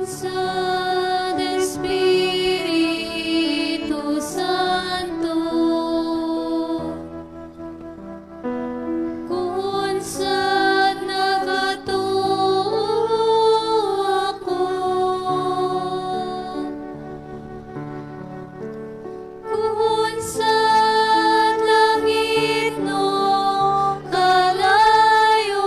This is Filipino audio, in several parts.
Sa Espiritu Santo, kung saan nakatuo ako, kung saan langit no kalayo,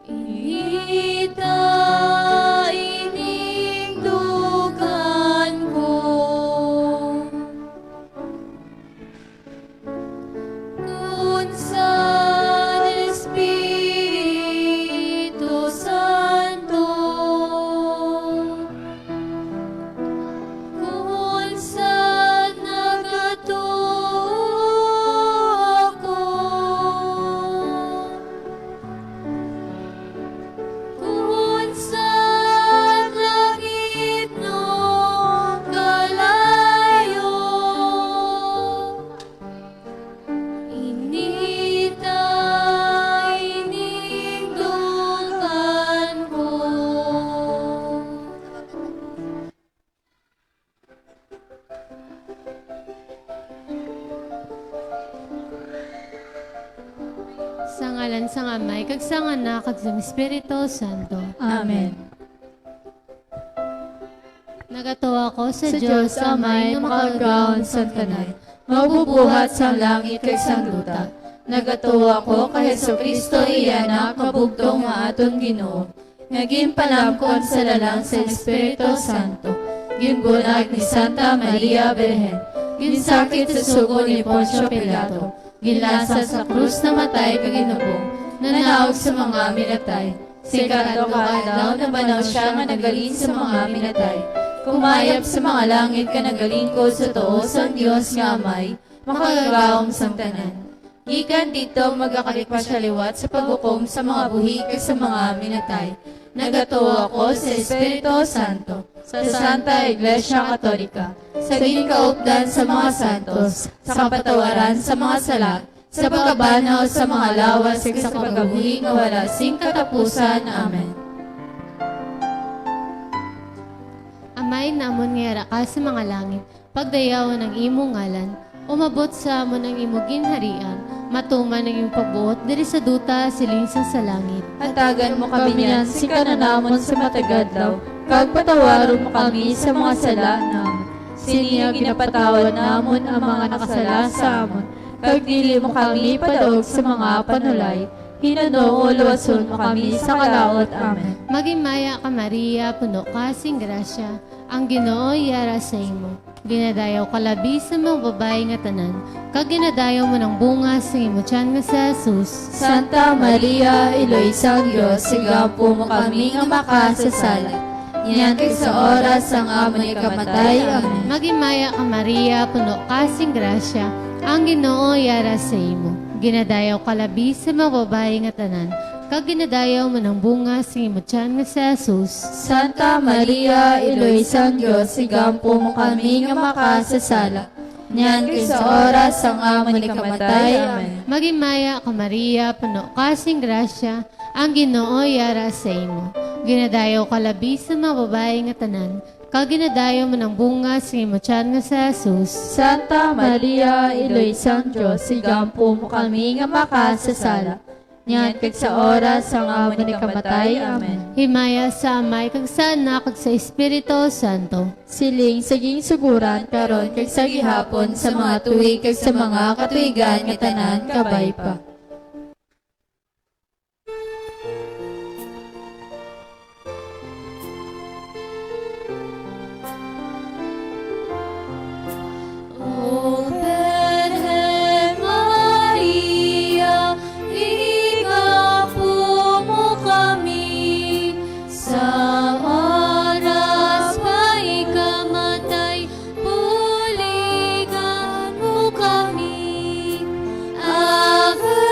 inindugan ko. Kung saan Espiritu Santo, kung saan nakatuo ako, kung saan langit no kalayo, inindugan ko. Sa ngalan sang Amay, kag sa Anak, kag sa Espiritu Santo. Amen. Nagatuwa ko sa Sa Diyos Diyos Amay, makagawon sa tanan, mabubuhat sa langit kag sang luta. Nagatuwa ko kay Hesus Kristo iyana kabugtong nga aton Ginoo. Ngaging panamkon sa lalang sa Espiritu Santo. Ginbunag ni Santa Maria Birhen. Ginsakit sa sugo ni Poncio Pilato. Ginlasa sa krus na matay kag ginubong. Nanaog sa mga minatay. Sikado kaadlaw na banaw siya nga nagalin sa mga minatay. Kumayap sa mga langit ka nagaling ko sa tuo sang Dios nga Amay, makagawom sang tanan. Gikan dito magakalikpa siya liwat sa paghukom sa mga buhi kag sa mga minatay. Nagatuo ako sa Espiritu Santo, sa Santa Iglesia Katolika, sa ginkaupdan sa mga santos, sa kapatawaran sa mga sala, sa pagkabanaw sa mga lawas ug sa pagkabuhi nga wala sing katapusan. Amen. Amay namon nga ka sa mga langit, pagdayawan ng imong ngalan, umabot sa amon ang imong ginharian, matuman ang iyong pagbuot diri sa duta silingsang sa langit. Hatagan mo kami niyan, si kananamon sa matagadlaw, kag patawaron mo kami sa mga sala namon. Siniya ginapatawad namon ang mga nakasala sa amon, kag dili mo kami padaog sa mga panulay. Hinano o luwason mo kami sa kalaot. Amen. Magimaya ka Maria, puno ka sing grasya, ang Ginoo yara sa imo. Ginadayaw ka labi sa mga babae nga tanan, kag ginadayaw mo ng bunga sa imo tiyan nga sa Jesus. Santa Maria, Iloisang Diyos, sigapo mo kami nga makasasala. Yan kay sa oras ang amon ikamatay. Amen. Magimaya ka Maria, puno ka sing grasya, ang Ginoo yara sa imo. Ginadayaw ka labi sa mga babae nga tanan, kag ginadayaw mo ng bunga sa imo tiyan nga sa Jesus. Santa Maria, Iloisang Diyos, sigampo mo kami nga makasasala. Niyan kay sa oras ang amon ikamatay. Amen. Magimaya ka Maria, puno ka sing grasya, ang Ginoo yara sa imo. Ginadayaw ka labi sa mga babae nga tanan, kag ginadayaw mo ng bunga sa imo tiyan nga sa Jesus. Santa Maria, Iloisang Diyos, sigampo mo kami nga makasasala. Niyan kay sa oras ang amon ikamatay. Amen. Himaya sa Amay, kag sa Anak, kag sa Espiritu Santo. Siling saging suguran karon kag sa gihapon sa mga tuig kag sa mga katuigan nga tanan kabay pa. O Birhen Maria, igapo mo kami sa oras pa ikamatay, puligan mo kami. Ave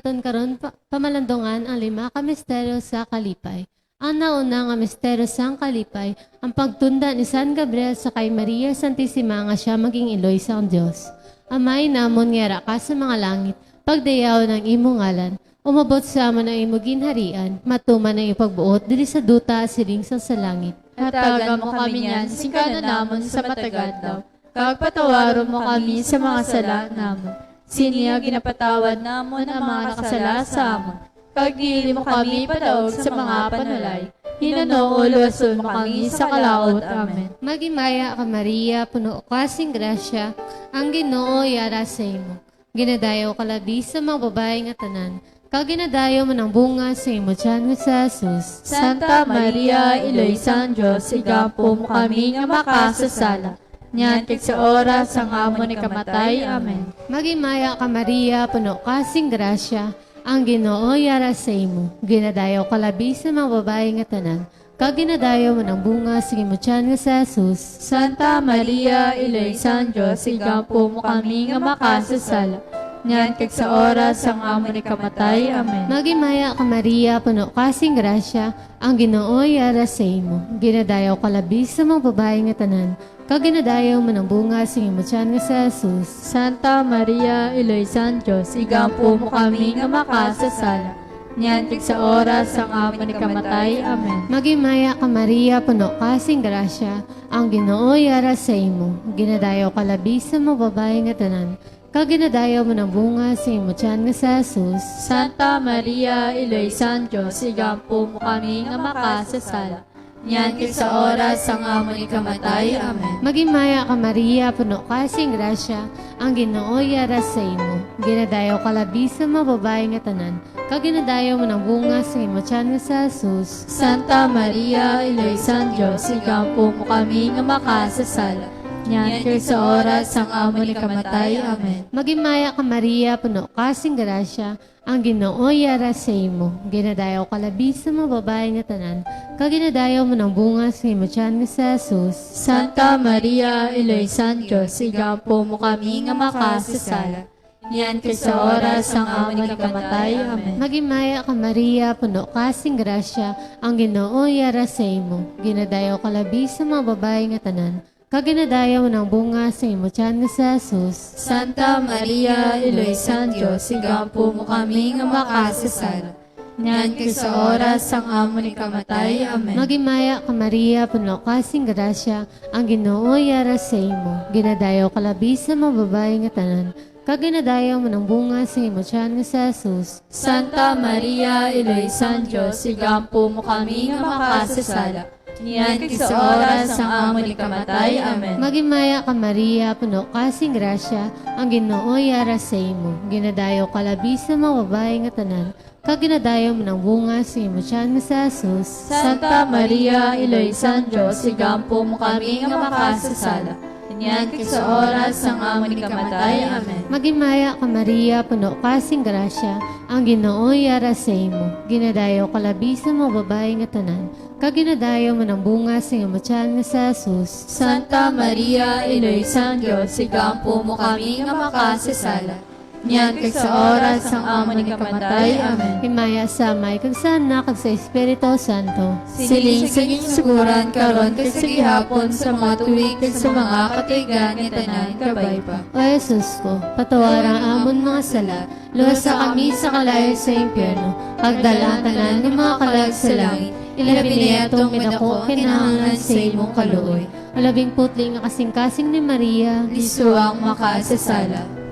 aton karon pamalandungan ang 5 ka misteryo sa kalipay. Ang nauna nga misteryo sa kalipay, ang pagtunda ni San Gabriel sa kay Maria Santissima nga siya maging iloy sa Dios. Amay namon nga ka sa mga langit, pagdayaw ng imong ngalan, umabot sa amon ang imong ginharian, matuman ang ipagbuot dili sa duta siring sa langit. Hatagan mo kami niyan, singkana namon sa matagad daw. Kagpatawaron mo kami sa mga sala namon. Siniya ginapatawad namon ang mga nakasala sa amon. Kagdili mo kami padaog sa mga panulay. Hinanong uluason mo kami sa kalaot. Amen. Magimaya ka Maria, puno ka sing grasya, ang Ginoo yara sa imo. Ginadayaw ka labi sa mga babae nga tanan, kaginadayaw mo ng bunga sa imo tiyan nga sa Jesus. Santa Maria, Iloy San Diyos, igampo mo kami nga makasasala. Nyan kik sa oras ang amon ni kamatay. Amen. Magimaya ka Maria, puno ka sing grasya, ang Ginoo yara sa imo. Ginadayaw ka labi sa mga babae nga tanan, kaginadayaw mo ng bunga sa imo tiyan nga sa Jesus. Santa Maria, Iloy San Diyos, igampo mo kami nga makasasala. Nyan kik sa oras ang amon ni kamatay. Amen. Magimaya ka Maria, puno ka sing grasya, ang Ginoo yara sa imo. Ginadayaw ka labi sa mga babae nga tanan, kaginadayaw mo ng bunga sa imo tiyan nga sa Jesus. Santa Maria, Iloy San Diyos, igampo mo kami nga makasasala. Nyan kik sa oras ang amon ni kamatay. Amen. Magimaya ka Maria, puno ka sing grasya, ang Ginoo yara sa imo. Ginadayaw ka labi sa mga babae nga tanan, kaginadayaw mo ng bunga sa imo tiyan nga sa Jesus. Santa Maria, Iloy San Diyos, igampo mo kami nga makasasala. Nyan kik sa oras ang amon ni kamatay. Amen. Magimaya ka Maria, puno ka sing grasya, ang Ginoo yara sa imo. Ginadayaw ka labi sa mga babae nga tanan, kaginadayaw mo ng bunga sa imo tiyan nga sa Jesus. Santa Maria, Iloy San Diyos, igampo mo kami nga makasasala. Nyan kik sa oras ang amon ni kamatay. Amen. Magimaya ka Maria, puno ka sing grasya, ang Ginoo yara sa imo. Ginadayaw ka labi sa mga babae nga tanan, kaginadayaw mo ng bunga sa imo tiyan nga sa Jesus. Santa Maria, Iloy San Diyos, igampo mo kami nga makasasala. Nyan kik sa oras ang amon ni kamatay. Amen. Magimaya ka Maria, puno ka sing grasya, ang Ginoo yara sa imo. Ginadayaw ka labi sa mga babae nga tanan, kaginadayaw ng bunga sa imo tiyan nga sa Jesus. Santa Maria, Iloy San Diyos, igampo mo kami nga makasasala. Nyan kik sa oras ang amon ni kamatay. Amen. Magimaya ka Maria, puno ka sing grasya, ang Ginoo yara sa imo. Ginadayaw ka labi sa mga babae nga tanan, kaginadayaw mo ng bunga sa imo tiyan nga sa Jesus. Santa Maria, Iloy San Diyos, igampo mo kami nga makasasala. Nyan kik sa oras ang amon ni kamatay. Amen. Magimaya ka Maria, puno ka sing grasya, ang Ginoo yara sa imo. Ginadayaw ka labi sa mga babae nga tanan, kaginadayaw mo ng bunga sa imo tiyan nga sa Jesus. Santa Maria, Iloy San Diyos, igampo mo kami nga makasasala. Nyan kik sa oras ang amon ni kamatay. Amen. Magimaya ka Maria, puno ka sing grasya, ang Ginoo yara sa imo. Ginadayaw ka labi sa mga babae nga tanan, kaginadayaw mo ng bunga sa imo tiyan nga sa Jesus. Santa Maria, Iloy San Diyos, igampo mo kami nga makasasala. Nyan kik sa oras ang amon ni kamatay. Amen. Himaya sa Amay, kag sa Anak, kag sa Espiritu Santo. Siling saging suguran karon kag sa gihapon sa mga tuig kag sa mga katigan ni tanan kabay pa. O Jesus ko, patawaran amon mga sala, luwas sa kami sa kalayo sa impyerno, pagdala tanan ng mga kalag sa langit, ilabi niya itong minako kinahanglan sa imong kaluoy. Malabing putli nga kasing-kasing ni Maria, Lisuang makasasala.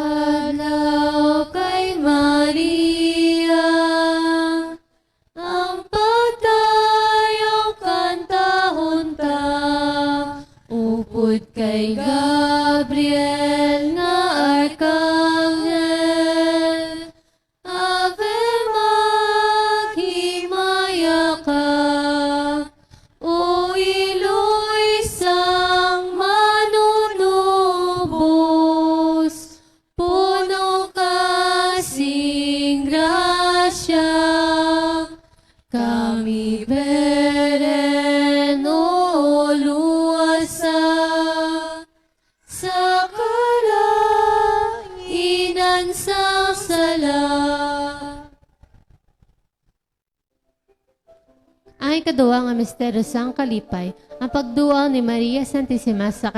Adlaw-adlaw kay Maria, ang pagdayong kantahon ta, upod kay Gabriel na arkanghel. Ave maghimaya ka, o iloy sang manunubos, puno kasing grasya, kami beren o luwasa, sa kalangit Amay kaduwa nga misteryo sang kalipay, ang pagduwa ni Maria Santissima sa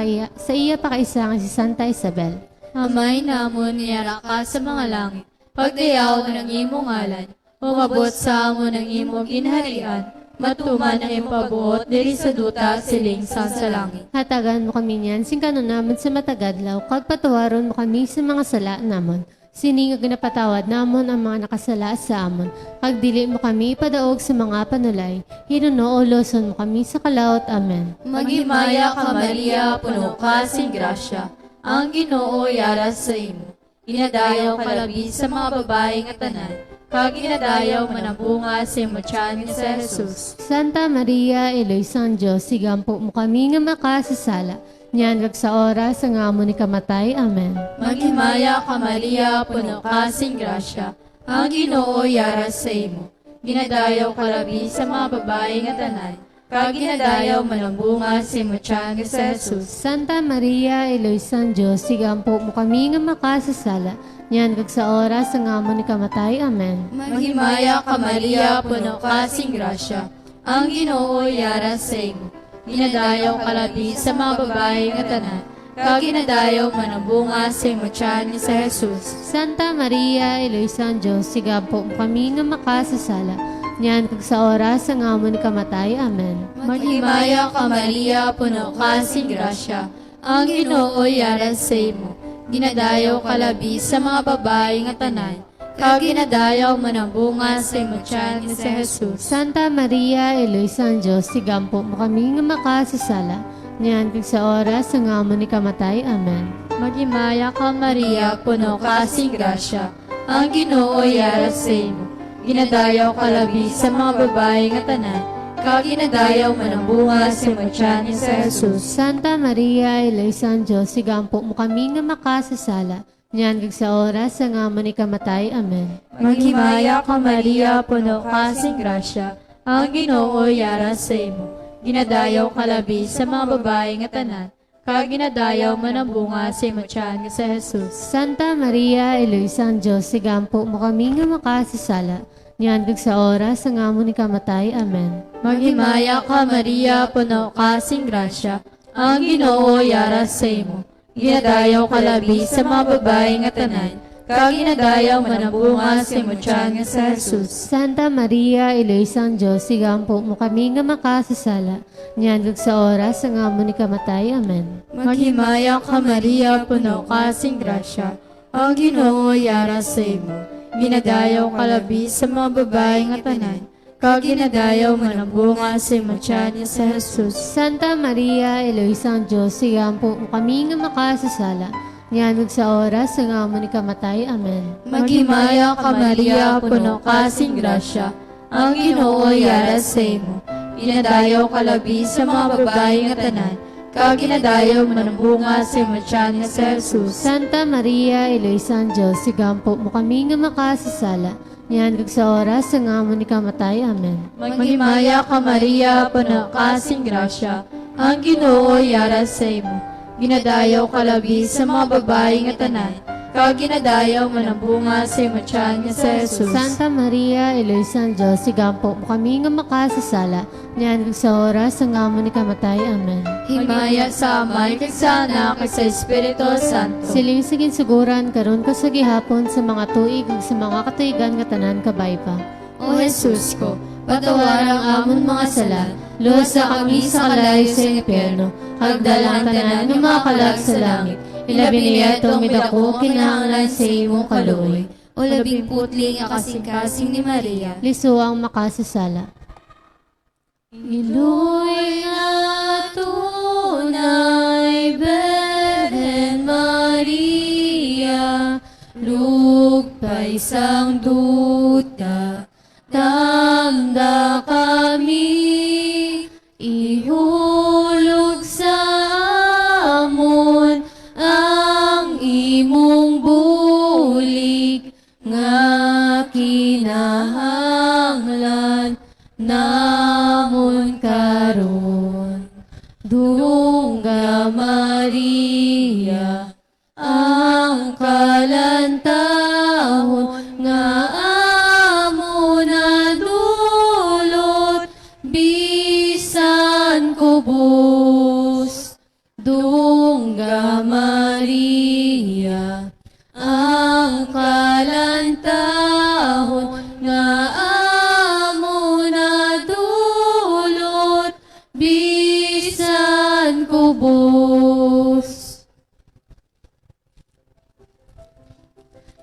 iya pakaisa nga si Santa Isabel. Amay namon niyara ka sa mga langit, pagdayaw ng imong ngalan, umabot sa amon ng imong ginharian, matuman ang impabuot diri sa duta siling sa langit. Hatagan mo kami niyan, singkano naman sa matagadlaw, kag patawaron mo kami sa mga sala namon. Siningag na patawad namon ang mga nakasala sa amon. Kag dili mo kami padaog sa mga panulay. Hinuno o loson mo kami sa kalaot. Amen. Maghimaya ka Maria, puno ka sing grasya, ang Ginoo yara sa imo. Ginadayaw ka labi sa mga babae nga tanan, kag ginadayaw man ang bunga sa imo tiyan ni sa Jesus. Santa Maria, Eloy San Diyos, sigampo mo kami nga makasasala. Nyan kag sa oras nga amo ni kamatay. Amen. Maghimaya ka Maria, puno ka sing grasya, ang Ginoo yara sa imo. Ginadayaw ka labi sa mga babae nga tanan, kag ginadayaw man ang bunga sa imo tiyan ni sa Jesus. Santa Maria, Eloy San Diyos, sigampo mo kami nga makasasala. Nyan kag sa oras nga amo ni kamatay. Amen. Maghimaya ka Maria, puno ka sing grasya, ang Ginoo yara sa imo. Ginadayaw ka labi sa mga babae nga tanan, kag ginadayaw man ang bunga sa imo tiyan ni sa Jesus. Santa Maria, Eloy San Diyos, sigampo mo kami nga makasasala. Nyan kag sa oras nga amo ni kamatay. Amen. Maghimaya ka Maria, puno ka sing grasya, ang Ginoo yara sa imo. Ginadayaw ka labi sa mga babae nga tanan, kag ginadayaw man ang bunga sa imo tiyan ni sa Jesus. Santa Maria, Eloy San Diyos, sigampo mo kami nga makasasala. Nyan kag sa oras nga amo ni kamatay. Amen. Maghimaya ka Maria, puno ka sing grasya, ang Ginoo yara sa imo. Ginadayaw ka labi sa mga babae nga tanan, kag ginadayaw man ang bunga sa imo tiyan ni sa Jesus. Santa Maria, Eloy San Diyos, sigampo mo kami nga makasasala. Nyan kag sa oras nga amo ni kamatay. Amen. Maghimaya ka Maria, puno ka sing grasya, ang Ginoo yara sa imo. Ginadayaw ka labi sa mga babae nga tanan, kag ginadayaw man ang bunga sa imo tiyan ni sa Jesus. Santa Maria, Eloy San Diyos, sigampo mo kami nga makasasala. Nyan kag sa oras nga amo ni kamatay. Amen. Maghimaya ka Maria, puno ka sing grasya, ang Ginoo yara sa imo. Ginadayaw ka labi sa mga babae nga tanan, kag ginadayaw man ang bunga sa imo tiyan ni sa Jesus. Santa Maria, Eloy San Diyos, sigampo mo kami nga makasasala. Nyan kag sa oras nga amo ni kamatay. Amen. Maghimaya ka Maria, puno ka sing grasya, ang Ginoo yara sa imo. Ginadayaw ka labi sa mga babae nga tanan, kag ginadayaw man ang bunga sa imo tiyan ni sa Jesus. Santa Maria, Eloy San Diyos, sigampo mo kami nga makasasala. Nyan kag sa oras nga amo ni kamatay. Amen. Maghimaya ka Maria, puno ka sing grasya, ang Ginoo yara sa imo. Ginadayaw ka labi sa mga babae nga tanan, kag ginadayaw man ang bunga sa imo tiyan ni sa Jesus. Santa Maria, Eloy San Diyos, sigampo mo kami nga makasasala. Nyan kag sa oras nga amo ni kamatay. Amen. Maghimaya ka Maria, puno ka sing grasya, ang Ginoo yara sa imo. Ginadayaw ka labi sa mga babae nga tanan, kag ginadayaw man ang bunga sa imo tiyan ni sa Jesus. Santa Maria, Eloy San Diyos, sigampo mo kami nga makasasala. Nyan kag sa oras nga amo ni kamatay. Amen. Himaya sa Ama, kag sa Anak, kag sa Espiritu Santo. Siling sigin suguran karon ko sa gihapon sa mga tuig ug sa mga katuigan nga tanan kabay pa. O Jesus ko, patawaran ang amon mga sala, Lusa kami sa kalayo sa impyerno, hagdalang tanan ng mga kalag sa langit. Ilabi niya itong midako kinahanglan sa imong kaluoy. o labing putling akasing-kasing ni Maria. Liso ang makasasala. Iloy nga tunay, Birhen Maria, lugpay sang duta, damda kami, ihulog sa amon ang imong bulig, nga kinahanglan namon karon. Dungga Maria, ang kalantahon nga amo na dulot, bisan kubos. Dungga Maria, ang kalantahon nga amo na dulot, bisan kubos.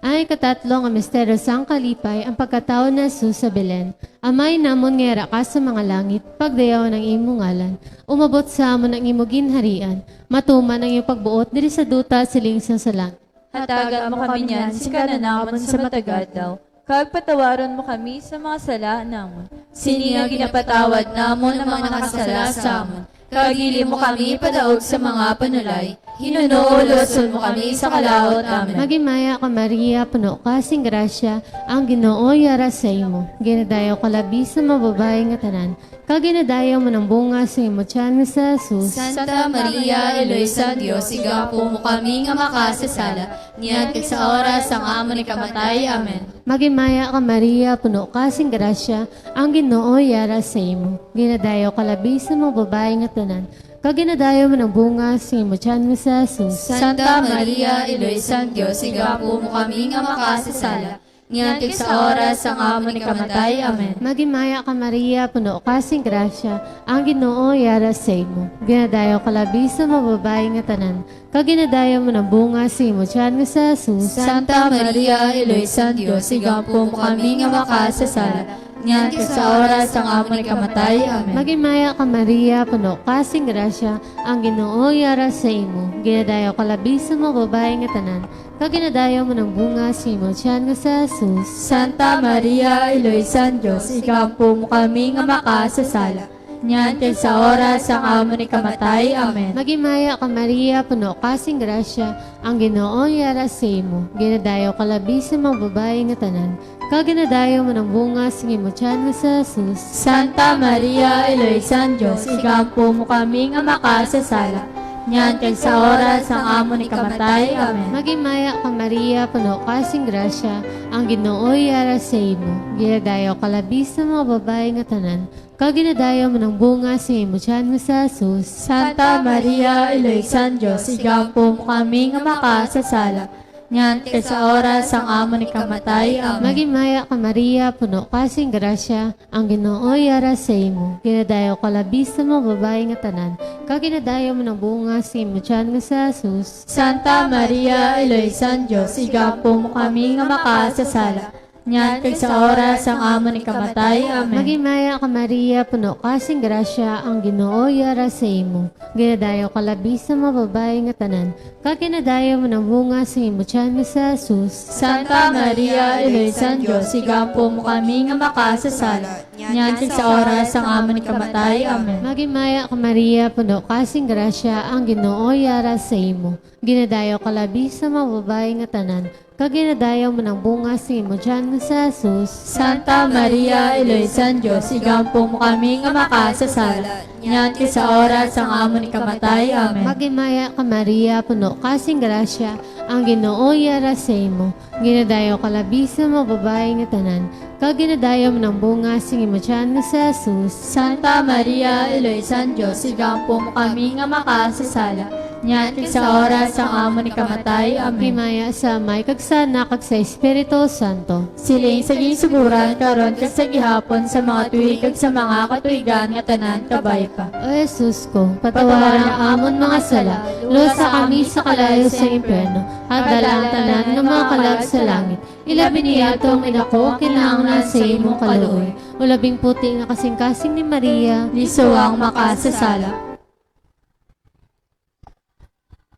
Ay katatlo nga misteryo sang kalipay ang pagkatao na Jesus sa Belen. Amay namon ngera ka sa mga langit, pagdayaw ng imong ngalan. Umabot sa amon ang imong ginharian, matuman ang iyong pagbuot diri sa duta siling sa langit. Hatagan mo kami niyan, si kananamon sa matagad daw. Kag patawaron mo kami sa mga sala namon. Sini nga ginapatawad namon ang mga nakasala sa amon. Kagili mo kami padaog sa mga panulay. Hinunuuluson mo kami sa kalaot namin. Magimaya ka Maria, puno ka sing grasya, ang Ginoo yara sa imo. Ginadayaw ka labi sa mababae nga tanan. Kaginadayaw mo ng bunga sa imo tiyan nga sa Jesus. Santa Maria, Eloisa Dios, igapo mo kami nga makasasala, niyan kay sa oras ang amon ni kamatay. Amen. Magimaya ka Maria, puno ka sing grasya, ang Ginoo yara sa imo. Ginadayaw ka labi sa mababae nga tanan. Kaginadayaw mo ng bunga sa imo tiyan nga sa Jesus. Santa Maria, Eloisa Dios, igapo mo kami nga makasasala, niyan kay sa oras ang amon ni kamatay. Amen. Magimaya ka Maria, puno ka sing grasya, ang Ginoo yara sa imo. Ginadayaw ka labi sa mababae nga tanan. Kaginadayaw mo ng bunga sa imo tiyan nga sa Jesus. Santa Maria, Eloisa Dios, igapo mo kami nga makasasala, niyan kay sa oras ang amon ni kamatay. Amen. Magimaya ka Maria, puno ka sing grasya, ang Ginoo yara sa imo. Ginadayaw ka labi sa mababae nga tanan. Kaginadayaw mo ng bunga sa imo tiyan nga sa Jesus. Santa Maria, Eloisa Dios, igapo mo kami nga makasasala. Niyan kay sa oras ang amon ni kamatay. Amen. Magimaya ka Maria, puno ka sing grasya, ang Ginoo yara sa imo. Ginadayaw ka labi sa mababae nga tanan. Kaginadayaw mo ng bunga sa imo tiyan nga sa Jesus. Santa Maria, Eloisa Dios, igapo mo kami nga makasasala. Niyan kay sa oras ang amon ni kamatay. Amen. Magimaya ka Maria, puno ka sing grasya, ang Ginoo yara sa imo. Ginadayaw ka labi sa mga babae nga tanan. Kaginadayaw mo ng bunga sa imo tiyan nga sa Jesus. Santa Maria, Eloisa Dios, igapo mo kami nga makasasala. Niyan kay sa oras ang amon ni kamatay. Amen. Magimaya ka Maria, puno ka sing grasya, ang Ginoo yara sa imo. Ginadayaw ka labi sa mga babae nga tanan. Kaginadayaw mo ng bunga sa imo tiyan nga sa Jesus. Santa Maria, Eloisa Dios, igapo mo kami nga makasasala. Niyan kay sa oras ang amon ni kamatay. Amen. Magimaya ka Maria, puno ka sing grasya, ang Ginoo yara sa imo. Ginadayaw ka labi sa mga babae nga tanan. Kaginadayaw mo ng bunga sa imo tiyan nga sa Jesus. Santa Maria, Eloisa Dios, igapo mo kami nga makasasala. Niyan kay sa oras ang amon ni kamatay. Amen. Magimaya ka Maria, puno ka sing grasya, ang Ginoo yara sa imo. Ginadayaw ka labi sa mga babae nga tanan. Kaginadayaw mo ng bunga sa imo tiyan nga sa Jesus. Santa Maria, Eloisa Dios, igapo mo kami nga makasasala. Niyan kay sa oras ang amon ni kamatay. Amen. Magimaya ka Maria, puno ka sing grasya, ang Ginoo yara sa imo. Ginadayaw ka labi sa mga babae nga tanan. Kaginadayaw mo ng bunga sa imo tiyan nga sa Jesus. Santa Maria, Eloisa Dios, igapo mo kami nga makasasala. Niyan kay sa oras ang amon ni kamatay. Amen. Himaya sa Amay kag sa Anak kag sa Espiritu Santo. Siling sa ginsuguran karon kag sa gihapon sa mga tuig kag sa mga katuigan nga tanan kabay pa. O Jesus ko, patawaran ang amon mga sala, lusa kami sa kalayo sa impyerno, at dalang tanan ng mga kalag sa langit. Ilabi niya itong inako, kinahanglan sa imong kaluoy. O labing puti nga kasing-kasing ni Maria, Lisuwang makasasala.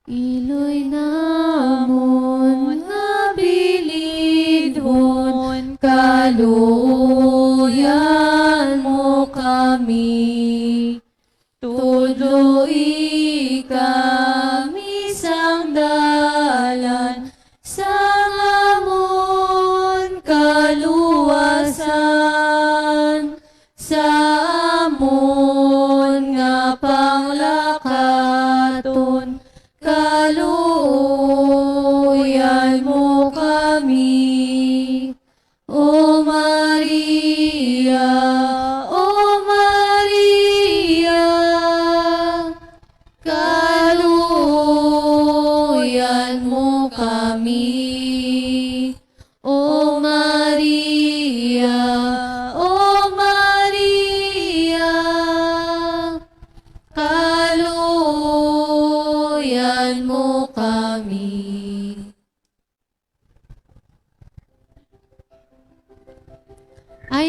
iloy namon nga bilidhon, kaluoyan mo kami. Tudloi kami sang dalan, sang amon kaluwasan, sa amon nga panglakaton, kaluoyan mo kami. O Maria,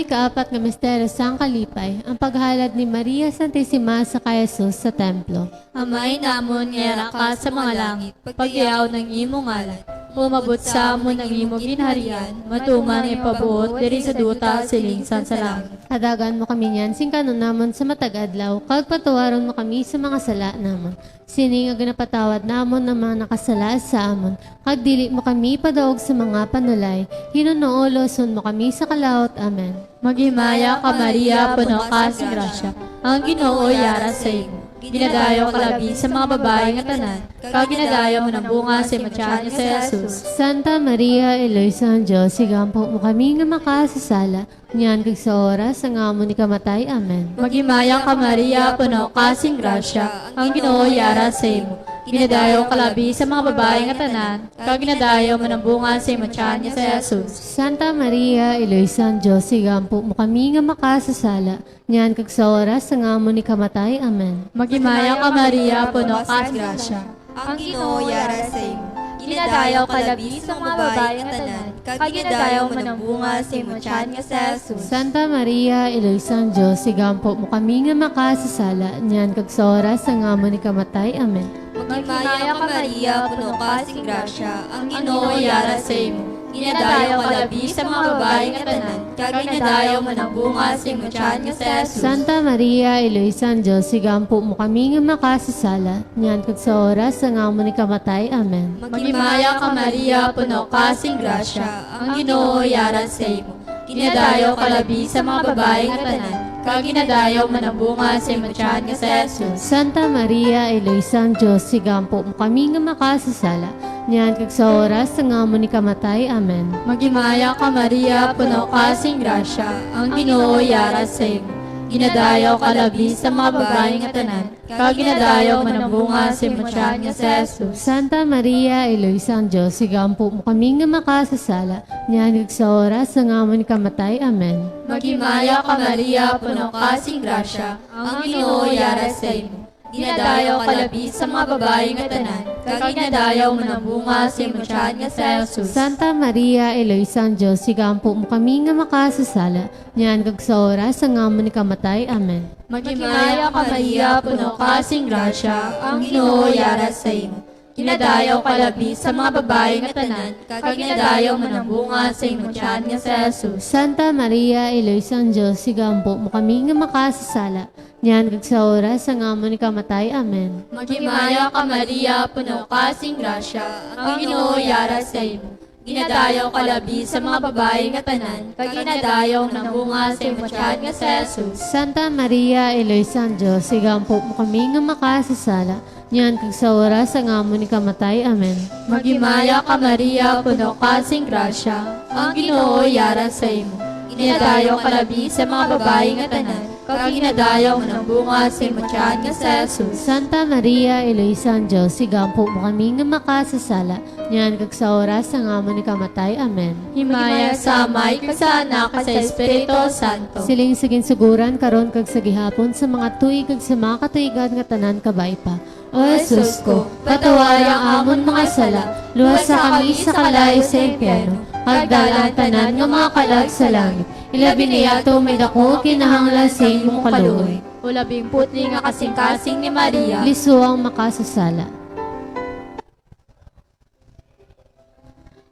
kaapat nga misteryo sang kalipay, ang paghalad ni Maria Santissima sa kay Jesus sa templo. Amay namon nga ka sa mga langit, pagyaw ng imong ngalan. Umabot sa amon ang imong ginharian, matuman ang ipabuot diri sa duta silingsan sa langit. Hadagan mo kami niyan, singkanon namon sa matagadlaw, kag patuwaron mo kami sa mga sala namon. Sini nga ginapatawad namon ng mga nakasala sa amon, kag dili mo kami padaog sa mga panulay, hinunooloson mo kami sa kalawot. Amen. Maghimaya ka Maria, puno ka sa grasya, ang Ginoo yara sa imo. Ginadayo ka labi sa mga babae nga tanan, kag ginadayo mo ng bunga sa matyan niya sa Jesus. Santa Maria, Eloisa ng Diyos, sigampo mo kami nga makasasala, niyan kag sa oras ang amon ni kamatay. Amen. Maghimaya ka Maria, puno ka sa grasya, ang Ginoo yara sa imo. Ginadayo ka labi sa mga babae nga tanan, kag ginadayo mo ng bunga sa matyan niya sa Jesus. Santa Maria, Eloisa ng Diyos, sigampo mo kami nga makasasala, niyan kag sa oras ang amon ni kamatay. Amen. Maghimaya ka Maria, puno ka sa grasya, ang Ginoo yara sa imo. Ginadayo ka labi sa mga babae nga tanan, kag ginadayo mo ng bunga sa matyan niya sa Jesus. Santa Maria, Eloisa ng Diyos, sigampo mo kami nga makasasala, niyan kag sa oras ang amon ni kamatay. Amen. Maghimaya ka Maria, puno ka sa grasya, ang Ginoo yara sa imo. Ginadayo ka labi sa mga babae nga tanan, kag ginadayo mo ng bunga sa matyan niya sa Jesus. Santa Maria, Eloisa ng Diyos, sigampo mo kami nga makasasala, niyan kag sa oras ang amon ni kamatay. Amen. Maghimaya ka Maria, puno ka sa grasya, ang Ginoo yara sa imo. Ginadayo ka labi sa mga babae nga tanan, kag ginadayo mo ng bunga sa matyan niya sa Jesus. Santa Maria, Eloisa ng Diyos, sigampo mo kami nga makasasala, niyan kag sa oras ang amon ni kamatay. Amen. Maghimaya ka Maria, puno ka sa grasya, ang Ginoo yara sa imo. Ginadayo ka labi sa mga babae nga tanan, kag ginadayo mo ng bunga sa matyan niya sa Jesus. Santa Maria, Eloisa ng Diyos, sigampo mo kami nga makasasala, niyan kag sa oras ang amon ni kamatay. Amen. Maghimaya ka Maria, puno ka sa grasya, ang Ginoo yara sa imo. Ginadayo ka labi sa mga babae nga tanan, kag ginadayo mo ng bunga sa matyan niya sa Jesus. Santa Maria, Eloisa ng Diyos, sigampo mo kami nga makasasala, niyan kag sa oras ang amon ni kamatay. Amen. Maghimaya ka Maria, puno ka sa grasya, ang Ginoo yara sa imo. Ginadayo ka labi sa mga babae nga tanan, kag ginadayo mo ng bunga sa matyan niya sa Jesus. Santa Maria, Eloisa ng Diyos, sigampo mo kami nga makasasala, niyan kag sa oras ang amon ni kamatay. Amen. Maghimaya ka Maria, puno ka sa grasya, ang Ginoo yara sa imo. Ginadayo ka labi sa mga babae nga tanan, kag ginadayo ng bunga sa matyan niya sa Jesus. Santa Maria, Eloisa ng Diyos, sigampo mo kami nga makasasala, niyan kag sa oras ang amon ni kamatay. Amen. Maghimaya ka Maria, puno ka sa grasya, ang Ginoo yara sa imo. Ginadayo ka labi sa mga babae nga tanan, kag ginadayo mo ng bunga sa matyan niya sa Jesus. Santa Maria, Eloisa ng Diyos, sigampo mo kami nga makasasala, niyan kag sa oras ang amon ni kamatay. Amen. Himaya sa Amay, kag sa Anak, kag sa Espiritu Santo. Siling saging suguran karon kag sa gihapon sa mga tuig kag sa mga katuigan nga tanan kabay pa. O Jesus ko, patawaray ang amon mga sala, luwas sa kami sa kalay sa impyerno, kag dalan tanan nga mga kalag sa langit. Ilabi niya to may dako kinahanglan sa imong kaluoy. Ulabing putli nga kasing-kasing ni Maria. Liso ang makasasala.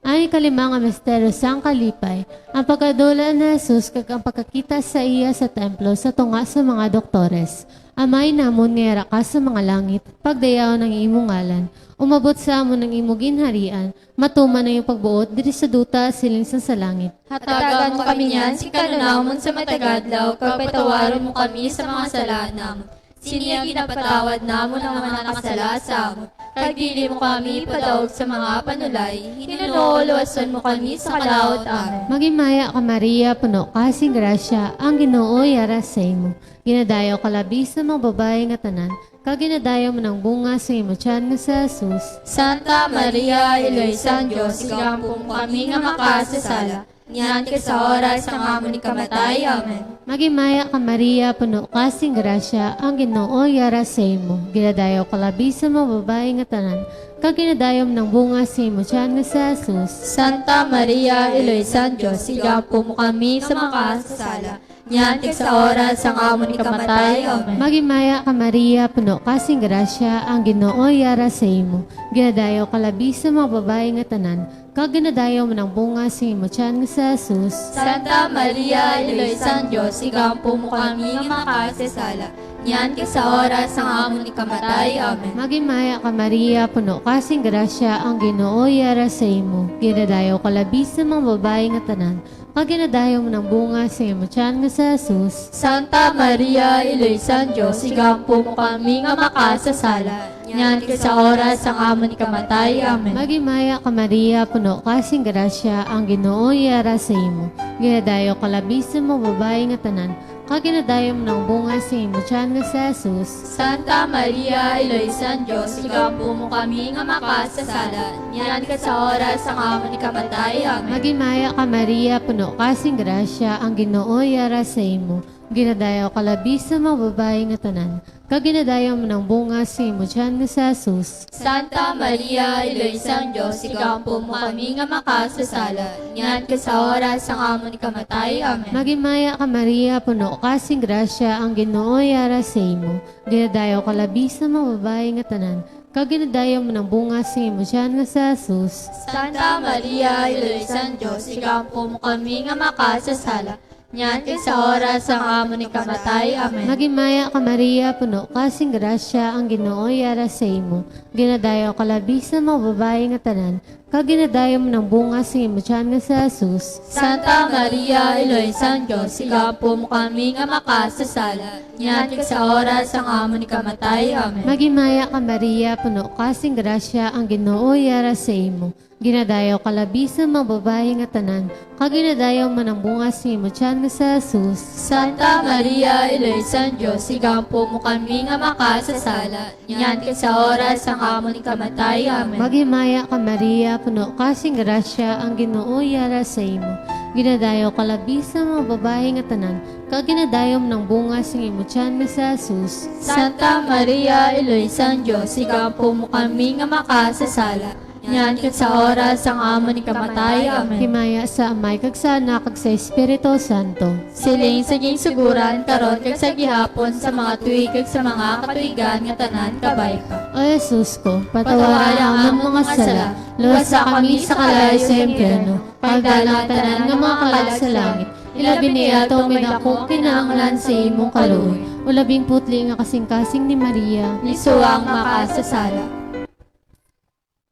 Ay kalimang nga misteryo sang kalipay, ang pagkadula na Jesus kag ang pagkakita sa iya sa templo sa tunga sa mga doktores. Amay namon nga ka sa mga langit, pagdayaw ng imong ngalan, umabot sa amon ng imong ginharian, matuman na yung pagbuot diri sa duta silingsan sa langit. Hatagan mo kami niyan, si kanunamon sa matagadlaw, kag patawaron mo kami sa mga sala namon. Siniya ginapatawad namon ang mga nakasala sa amon. Kag dili mo kami padaog sa mga panulay, hinunuuluwason mo kami sa kalawot. Amen. Maghimaya ka Maria, puno ka sing grasya, ang Ginoo yara sa imo. Ginadayo ka labi sa mga babae nga tanan, kag ginadayo mo ng bunga sa imo tiyan nga sa Jesus. Santa Maria, Eloisa ng Diyos, sigampong kami nga makasasala. Niyan sa oras ng amon ni kamatay. Amen. Magimaya ka Maria, puno ka sing grasya, ang Ginoo yara sa imo. Ginadayaw kalabi sa mga babae nga tanan, kag ginadayom ng bunga sa imo tiyan nga sa Jesus. Santa Maria, Eloisan Diyos, igapo mo kami sa makasasala. Niyan sa oras ng amon ni kamatay. Amen. Magimaya ka Maria, puno ka sing grasya, ang Ginoo yara sa imo. Ginadayaw kalabi sa mga babae nga tanan, kag ginadayom ng bunga sa imo tiyan nga sa Jesus. Santa Maria, Eloisan Diyos, igapo mo kami nga makasasala. Niyan sa oras ng amon ni kamatay. Amen. Magimaya ka Maria, puno ka sing grasya, ang Ginoo yara sa imo. Ginadayaw kalabi sa mga babae nga tanan, kag ginadayom ng bunga sa imo tiyan nga sa Jesus. Santa Maria, Eloisan Diyos, igapo mo kami nga makasasala. Niyan sa oras ng amon ni kamatay. Amen. Magimaya ka Maria, puno ka sing grasya, ang Ginoo yara sa imo. Ginadayaw kalabi sa mga babae nga tanan, kag ginadayom ng bunga sa imo tiyan nga sa Jesus. Santa Maria, Eloisan Diyos, igapo mo kami nga makasasala. Niyan sa oras ng amon ni kamatay. Amen. Magimaya ka Maria, puno ka sing grasya, ang Ginoo yara sa imo. Ginadayaw kalabi sa mga babae nga tanan, kag ginadayom ng bunga sa imo tiyan nga sa Jesus. Santa Maria, Eloisan Diyos, igapo mo kami nga makasasala. Niyan sa oras ng amon ni kamatay. Amen. Magimaya ka Maria, puno ka sing grasya, ang Ginoo yara sa imo. Ginadayaw kalabi sa mga babae nga tanan, kag ginadayom ng bunga sa imo tiyan nga sa Jesus. Santa Maria, Eloisan Diyos, igapo mo kami nga makasasala. Niyan sa oras ng amon ni kamatay. Amen. Magimaya ka Maria, puno ka sing grasya, ang Ginoo yara sa imo. Ginadayaw kalabi sa mga babae nga tanan, kag ginadayom ng bunga sa imo tiyan nga sa Jesus. Santa Maria, Eloisan Diyos, igapo mo kami nga makasasala. Niyan sa oras ng amon ni kamatay. Amen. Magimaya ka Maria, puno ka sing grasya, ang Ginoo yara sa imo. Ginadayaw kalabi sa mga babae nga tanan, kag ginadayom man ang bunga sa imo tiyan nga sa Jesus. Santa Maria, Eloisan Diyos, igapo mo kami nga makasasala. Niyan sa oras ng amon ni kamatay. Amen. Magimaya ka Maria, puno ka sing grasya, ang Ginoo yara sa imo. Ginadayaw kalabi sa mga babae nga tanan, kag ginadayom ng bunga sa imo tiyan nga sa Jesus. Santa Maria, Eloisan Diyos, igapo mo kami nga makasasala. Niyan sa oras ng amon ni kamatay. Amen. Himaya sa Amay kag sa Anak kag sa Espiritu Santo. Siling saging suguran karon kag sa gihapon sa mga tuig kag sa mga katuigan nga tanan kabay ka. O Jesus ko, patawaran ang among mga sala, luwas sa kami sa kalay sa impyerno, pagdala tanan nga mga kalag sa langit. Ilabi niya ato may dako kinahanglan sa imong kaluoy. Ulabing putli nga kasing-kasing ni Maria. Lisuang makasasala.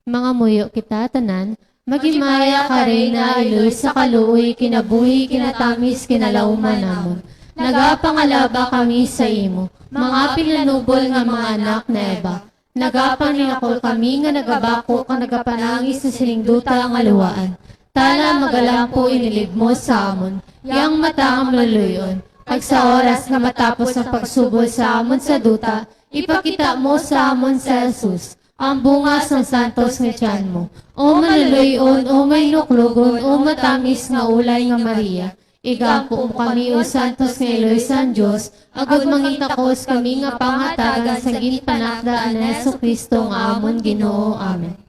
Mga muyo kita tanan, magimaya ka Reyna, iloy sa kaluoy, kinabuhi, kinatamis, kinalauman namon. Nagapangalaba kami sa imo, mga pinanubol nga mga anak na Eva. Nagapaningakol kami nga nagabako ka nagapanangis sa siningduta ang aluwaan. Tala magalampo inilig mo sa amon, yang matangam luluyon. Pag sa oras nga matapos ang pagsubol sa amon sa duta, ipakita mo sa amon sa Jesus. Ang bunga ng santos nga tiyan mo. O maluluyon, o may nuklugon, o matamis nga ulay nga Maria. Igampo mo kami, o santos nga Eloisan Diyos, agud mangitakos kami nga panghatagan sa ginpanakdaan na Jesucristo nga amon Ginoo. Amen.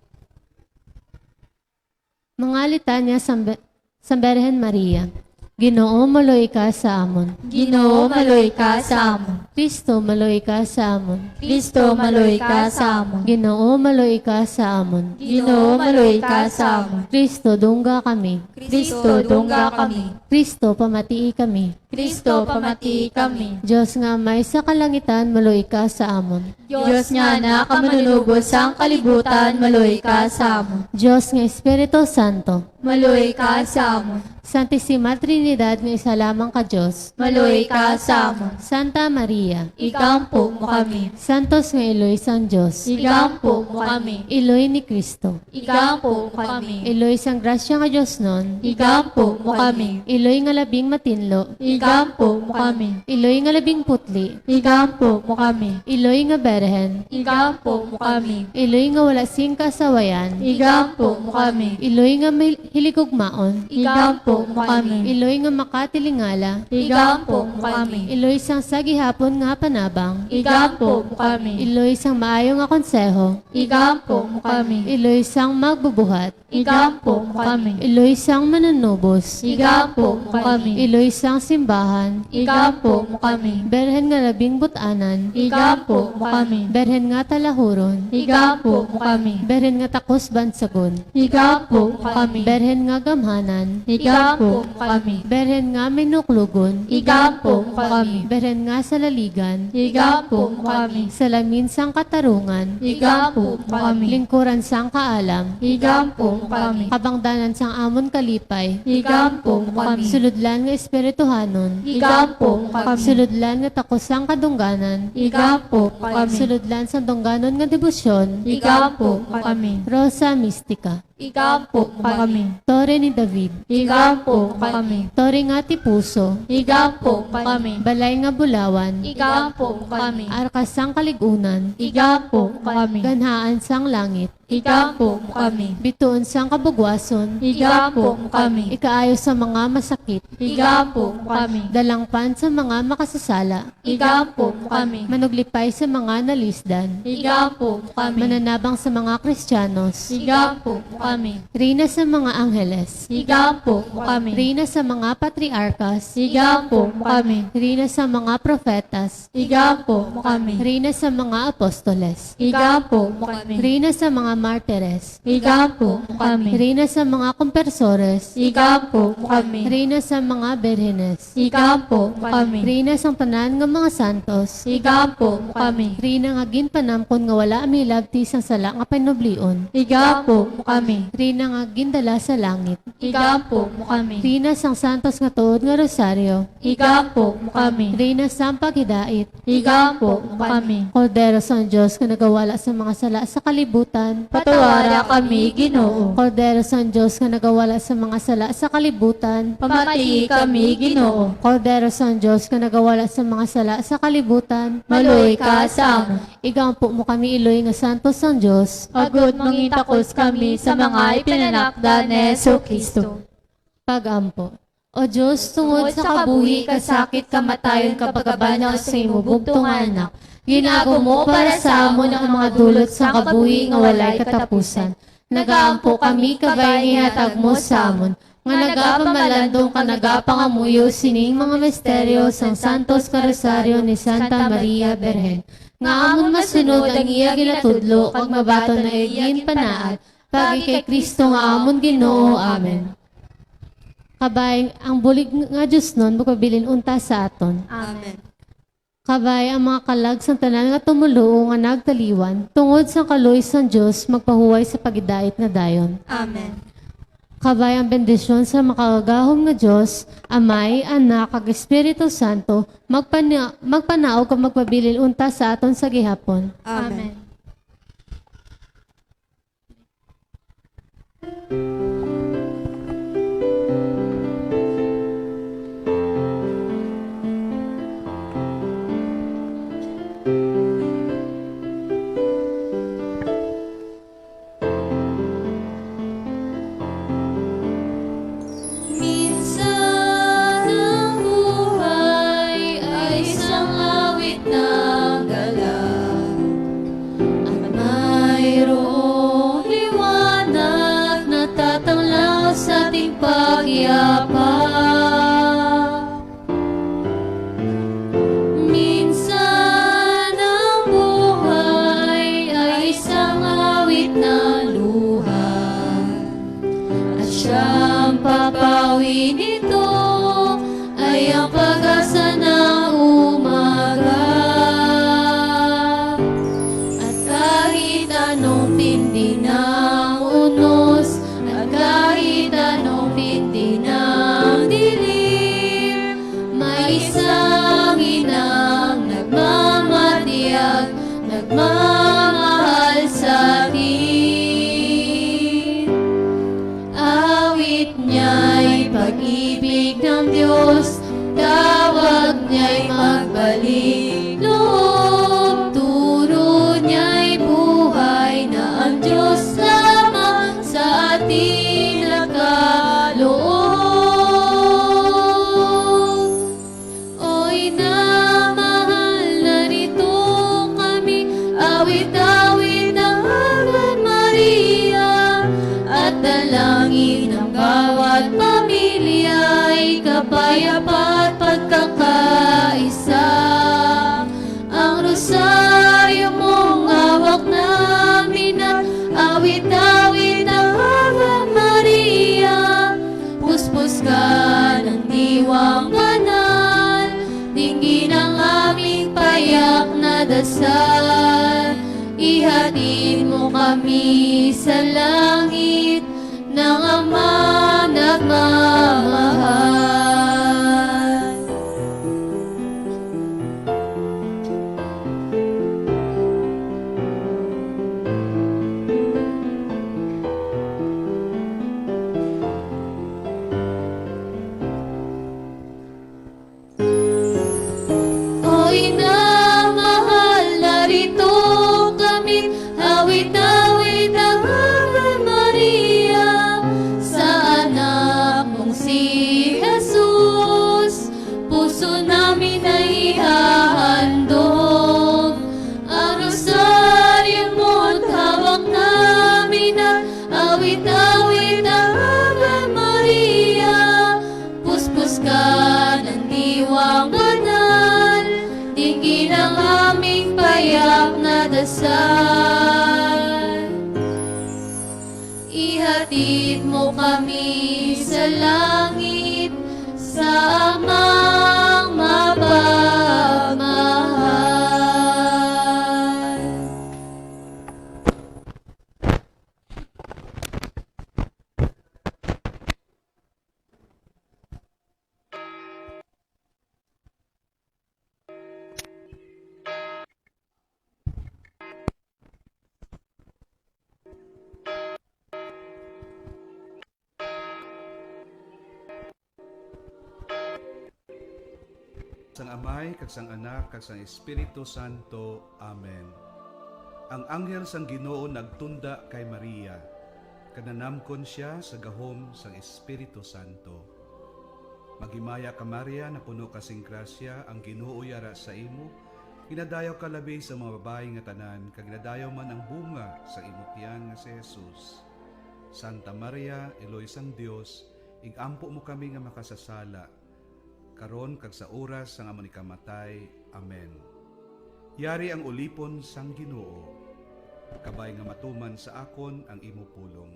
Mga litanya sa Berhen Maria. Ginoo, maloy ka sa amon. Ginoo, maloy ka sa amon. Kristo, maloy ka sa amon. Kristo, maloy ka sa amon. Ginoo, maloy ka sa amon. Ginoo, maloy ka sa amon. Kristo, dungga kami. Kristo, dungga kami. Kristo, pamatii kami. Kristo, pamatii kami. Diyos nga may sa kalangitan, maloy ka sa amon. Diyos nga na kamanunubos sa kalibutan, maloy ka sa amon. Diyos nga Espiritu Santo, Maloy ka sa amon. Santissima Trinidad nga isa lamang ka Diyos. Maloy ka sa amon. Santa Maria, Igampo mo kami. Santos nga Eloy sang Diyos. Igampo mo kami. Eloy ni Kristo. Igampo mo kami. Eloy sang grasya nga Diyos nun. Igampo mo kami. Eloy nga labing matinlo. Igampo mo kami. Eloy nga labing putli. Igampo mo kami. Eloy nga Berhen. Igampo mo kami. Iloy nga wala sing kasawayan. Igampo mo kami. Iloy nga may hiligugmaon. Igampo mo kami. Iloy nga makatilingala. Igampo mo kami. Iloy sang sagihapon nga panabang. Igampo mo kami. Iloy sang maayo nga konseho. Igampo mo kami. Iloy sang magbubuhat. Igampo mo kami. Iloy sang mananubos. Igampo mo kami. Iloy sang simbahan. Igampo mo kami. Berhen nga labing butanan. Igampo mo kami. Berhen nga talahuron. Igampo mo kami. Berhen nga takos bansagon. Igampo mo kami. Berhen nga gamhanan. Igampo mo kami. Berhen nga minuklugon. Igampo mo kami. Berhen nga salaligan. Igampo mo kami. Salamin sang katarungan. Igampo mo kami. Lingkuran sang kaalam. Igampo mo kami. Kabangdanan sang amon kalipay. Igampo mo kami. Suludlan nga espirituhanon. Igampo mo kami. Suludlan nga takos sang kadungganan. Igampo mo kami. Suludlan sang dungganon nga debosyon. Igampo mo kami. Rosa Mystica. Igampo mo kami. Tore ni David. Igampo mo kami. Tore nga ti puso. Igampo mo kami. Balay nga bulawan. Igampo mo kami. Arkas sang kaligunan. Igampo mo kami. Ganhaan sang langit. Igampo mo kami. Bituon sang kabugwason. Igampo mo kami. Ikaayos sa mga masakit. Igampo mo kami. Dalangpan sa mga makasasala. Igampo mo kami. Manuglipay sa mga nalisdan. Igampo mo kami. Mananabang sa mga Kristyanos. Igampo mo kami. Rina sa mga angheles. Igampo mo kami. Rina sa mga patriarkas. Igampo mo kami. Rina sa mga profetas. Igampo mo kami. Rina sa mga apostoles. Igampo mo kami. Rina sa mga martires. Igampo mo kami. Rina sa mga kompersores. Igampo mo kami. Rina sa mga berhenes. Igampo mo kami. Rina sang tanan nga mga santos. Igampo mo kami. Rina nga ginpanamkon nga wala amilab ti sang sala nga panublion. Igampo mo kami. Rina nga gindala sa langit. Igampo mo kami. Rina sang santos nga tuod nga rosaryo. Igampo mo kami. Rina sang paghidait. Igampo mo kami. Kordero sang Diyos nga nagawala sa mga sala sa kalibutan. Patawaran kami, Ginoo. Kordero sang Diyos nga nagawala sa mga sala sa kalibutan. Pamati kami, Ginoo. Kordero sang Diyos nga nagawala sa mga sala sa kalibutan. Maloy ka sa amo. Igampo mo kami iloy nga santos sang Diyos. Agud mangitakos kami sa mga ipinanakda ni Yesu Kristo. Pagampo. O Diyos, tungod sa kabuhi, kasakit, kamatayon, kapagabanaw sa imo bugtong anak, ginago mo para sa amon ang mga dulot sa kabuhi nga walay katapusan. Nagaampo kami kabay hatag mo sa amon, nga nagapamalandong ka nagapangamuyo sining mga misteryo sang Santos Karosaryo ni Santa Maria Berhen. Nga amon masunod ang iya ginatudlo, kag mabato na igin panaat, pagi kay Kristo nga amon Ginoo. Amen. Kabay, ang bulig nga Diyos nun, magpabilin unta sa aton. Amen. Kabay, ang mga kalag sa tanan nga tumuluo nga nagtaliwan, tungod sa kaluy sa Diyos, magpahuway sa pagidait na dayon. Amen. Kabay, ang bendisyon sa makagahom nga Diyos, Amay, Anak, kag Espiritu Santo, magpanaog kag magpabilin unta sa aton sa gihapon. Amen. Minsan ang buhay ay isang awit ng galang, at mayroong liwanag na tatanglaw sa ating pagyapak. Minsan ang buhay ay isang awit ng luha, at siyang papawi nito ay ang pag-asa ng umaga. At kahit anong tindi ng unos, at kahit anong tindi ng dilim, may isang inang nagmamatiyag, nagmamahal sa atin. Awit niya'y pag-ibig ng Diyos, tawag niya'y magbalik loob, turo kapayapa at pagkakaisa. Ang rosaryo mong hawak namin at awit-awit ang Ave Maria. Puspos ka ng diwang banal, dinggin ang aming payak na dasal. Ihatid mo kami sa langit ng Ama nagmamahal. O ina, mahal, narito kami, awit-awit ang Ave Maria sa anak mong si Jesus. Puso namin ay ihahandog ang rosaryo mo't hawak namin at awit-awit ang Ave Maria. Puspos ka ng diwang banal, dinggin ang aming payak na dasal. Ihatid mo kami sa langit sa amang mapagmahal. Sang Amay, kag sang Anak, kag sang Espiritu Santo. Amen. Ang anghel sang Ginoo nagtunda kay Maria, kananamkon siya sa gahom sang Espiritu Santo. Magimaya ka Maria, na puno kasing grasya, ang Ginoo yara sa imo. Ginadayaw ka labi sa mga babae nga tanan, kag ginadayaw man ang bunga sa imong tiyan nga si Jesus. Santa Maria, Eloy sang Dios, igampo mo kami nga makasasala, karon kag sa oras sang amon ikamatay. Amen. Yari ang ulipon sang Ginoo, kabay nga matuman sa akon ang imo pulong.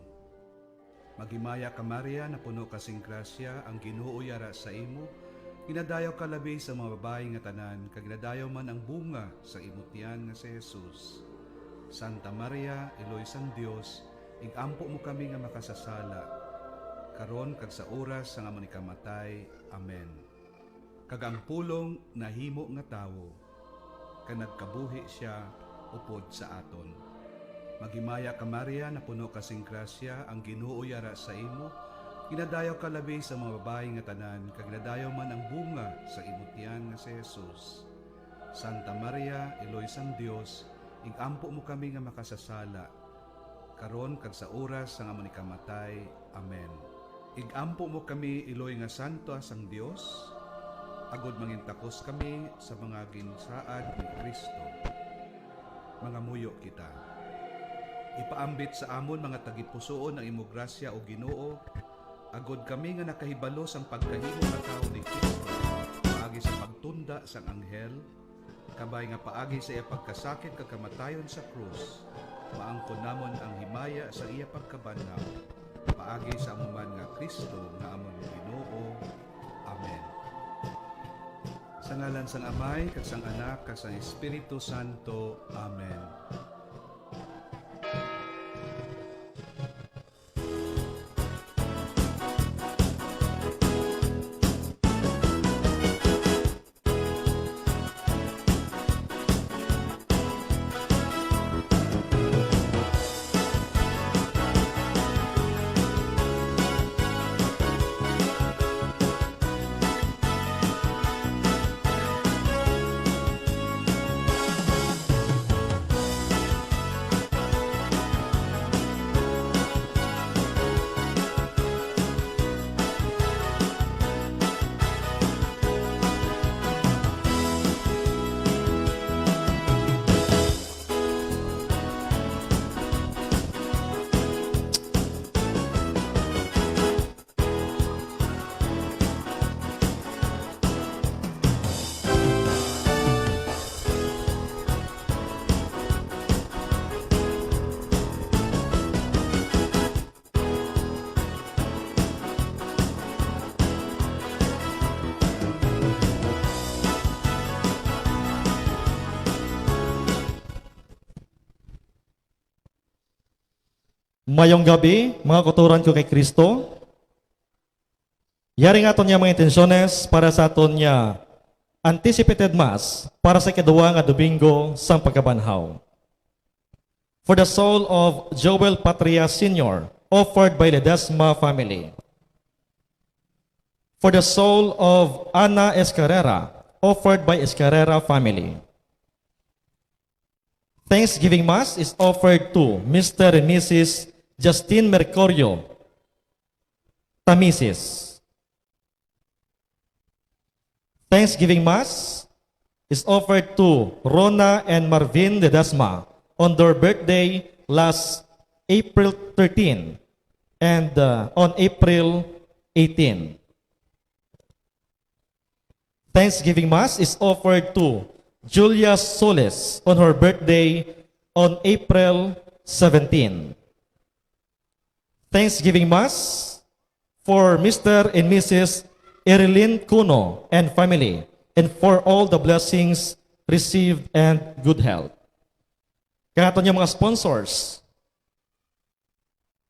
Magimaya ka Maria, na puno kasing grasya, ang Ginoo yara sa imo. Ginadayaw ka labi sa mga babae nga tanan, kag ginadayaw man ang bunga sa imo tiyan nga si Jesus. Santa Maria, Eloy sang Dios, igampo mo kami nga makasasala, karon kag sa oras sang amon ikamatay. Amen. Kag ang pulong nahimo nga tawo, kag nagkabuhi siya upod sa aton. Magimaya ka Maria, na puno kasing grasya, ang Ginoo yara sa imo. Ginadayaw ka labi sa mga babae nga tanan, kag ginadayaw man ang bunga sa imo tiyan nga si Jesus. Santa Maria, Eloy sang Dios, igampo mo kami nga makasasala, karon kag sa oras sang amon ikamatay. Amen. Igampo mo kami, Eloy nga santo sang Dios, agod mangintakos kami sa mga ginsaad ni Kristo. Mga muyo kita. Ipaambit sa amon mga tagipusoon ang imo grasya o Ginoo, agod kami nga nakahibalo sang pagkahimo nga tao ni Kristo, paagi sa pagtunda sang anghel, kabay nga paagi sa iya pagkasakit kag kamatayon sa krus, maangkon namon ang himaya sa iya pagkabanhaw, paagi sa amuman nga Kristo nga amon Ginoo. Amen. Sa ngalan sang Amay, kag sang Anak, kag sang Espiritu Santo. Amen. Mayong gabi, mga kuturan ko kay Kristo. Yari nga aton niya mga intensyones para sa aton niya anticipated mass para sa ikaduwa nga Domingo sang pagkabanhaw. For the soul of Joel Patria Sr., offered by Ledesma family. For the soul of Ana Escarrera, offered by Escarrera family. Thanksgiving Mass is offered to Mr. and Mrs. Justine Mercurio Tamisis. Thanksgiving Mass is offered to Rona and Marvin Ledesma on their birthday last April 13 and on April 18. Thanksgiving Mass is offered to Julia Solis on her birthday on April 17. Thanksgiving Mass for Mr. and Mrs. Erilyn Cuno and family, and for all the blessings received and good health. Kaya ito niyo mga sponsors,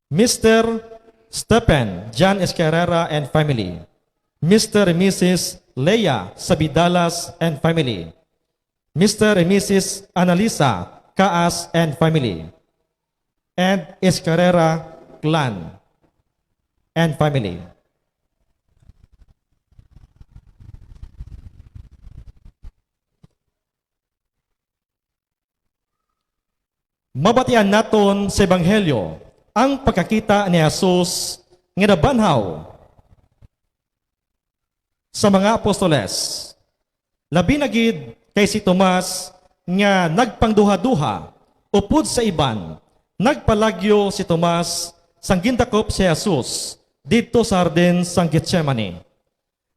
Mr. Stephen John Escarrera and family, Mr. and Mrs. Leia Sabidalas and family, Mr. and Mrs. Analisa Caas and family, and Escarrera clan and family. Mabatian naton sa Ebanghelyo ang pagkakita ni Jesus nga nabanhaw sa mga apostoles. Labi na gid kay si Tomas nga nagpangduha-duha upod sa iban. Nagpalagyo si Tomas sang gindakop si Jesus dito sa hardin sang Getsemani.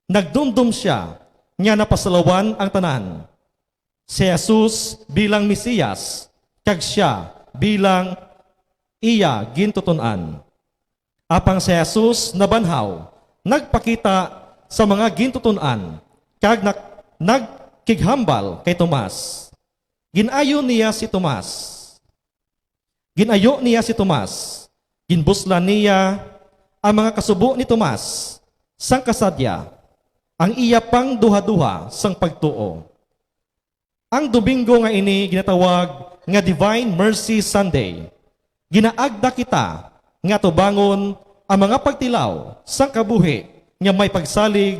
Nagdumdum siya nga napasalawan ang tanan. Si Jesus bilang Mesiyas, kag siya bilang iya gintutunan. Apang si Jesus nabanhaw, nagpakita sa mga gintutunan, kag nagkighambal kay Tomas. Ginayo niya si Tomas. Ginayo niya si Tomas. Ginbuslan niya ang mga kasubo ni Tomas sang kasadya, ang iya pang duha-duha sang pagtuo. Ang Domingo nga ini ginatawag nga Divine Mercy Sunday. Ginaagda kita nga tubangon ang mga pagtilaw sang kabuhi nga may pagsalig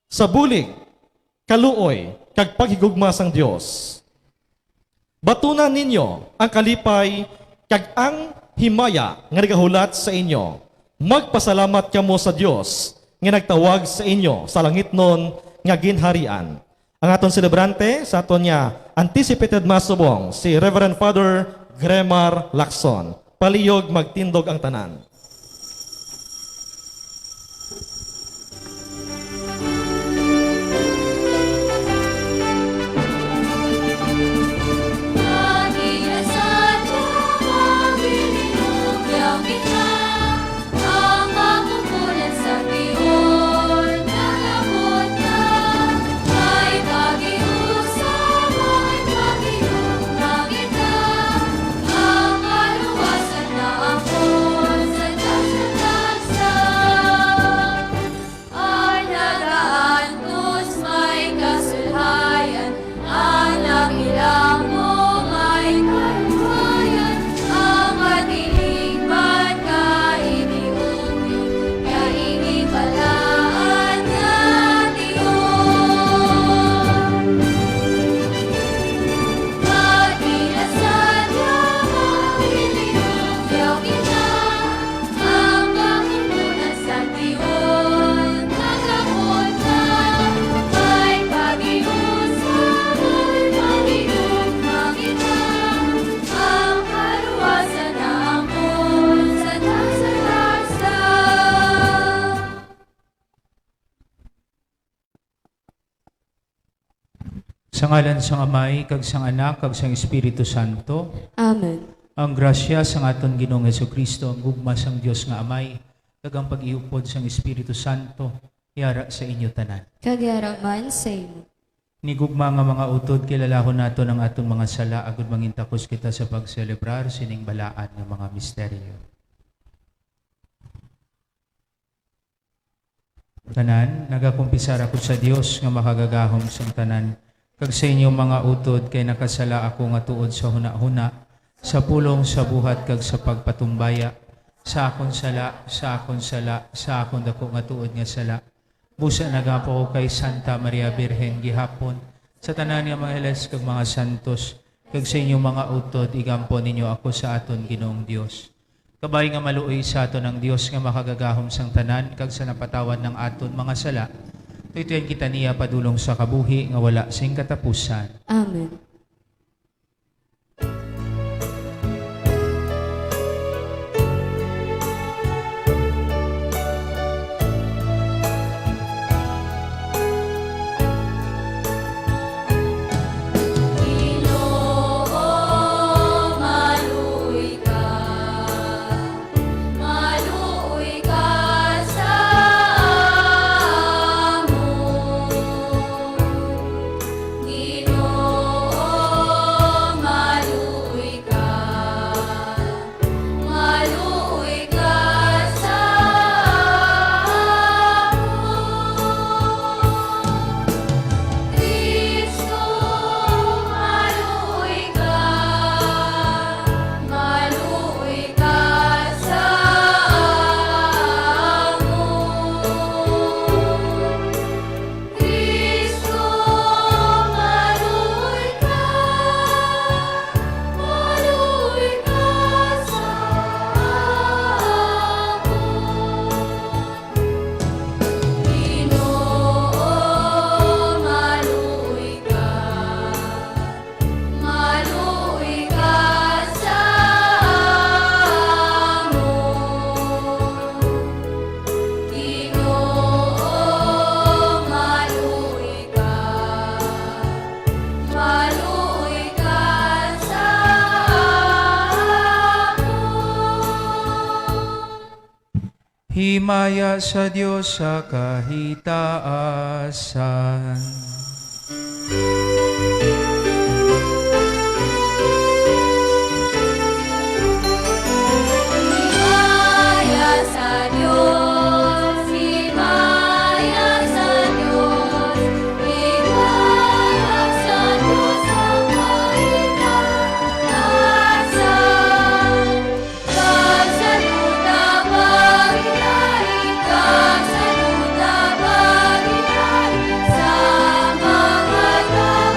sa bulig, kaluoy, kag paghigugma sang Dios. Batunan ninyo ang kalipay kag ang himaya nga nagahulat sa inyo. Magpasalamat kamo sa Dios nga nagtawag sa inyo sa langitnon nga ginharian. Ang aton celebrante sa aton niya anticipated mass subong si Reverend Father Gremar Lacson. Palihog magtindog ang tanan. Sa ngalan sang Amay, kag sang Anak, kag sang Espiritu Santo. Amen. Ang grasya sang aton Ginoong Hesukristo, ang gugma sang Dios nga Amay, kag ang pag-iupod sang Espiritu Santo, yara sa inyo tanan. Kagyara man sa imo. Nigugma nga mga utod, kilalahon nato ng atong mga sala, agud mangintakos kita sa pagselebrar sining balaan ng mga misteryo. Tanan, nagakumpisar ako sa Dios nga makagagahom sa tanan. Kag sa inyong mga utod, kay nakasala ako nga tuod sa huna-huna, sa pulong, sa buhat, kag sa pagpatumbaya, sa akon sala, sa akon sala, sa akon dako nga tuod nga sala. Busa nagapo ko kay Santa Maria Birhen gihapon, sa tanan nga mga heles kag mga santos, kag sa inyong mga utod, igampo ninyo ako sa aton Ginoong Dios. Kabay nga maluoy sa aton ang Dios nga makagagahom sang tanan, kag sa napatawad ng aton mga sala, tuytoyan kita niya padulong sa kabuhi nga wala sing katapusan. Amen. Himaya sa Diyos sa kahitaasan. Himaya sa Diyos, himaya sa Diyos, himaya sa Diyos ang kahitaasan. Kasaluda bagay, kasaluda bagay, sa mga tao.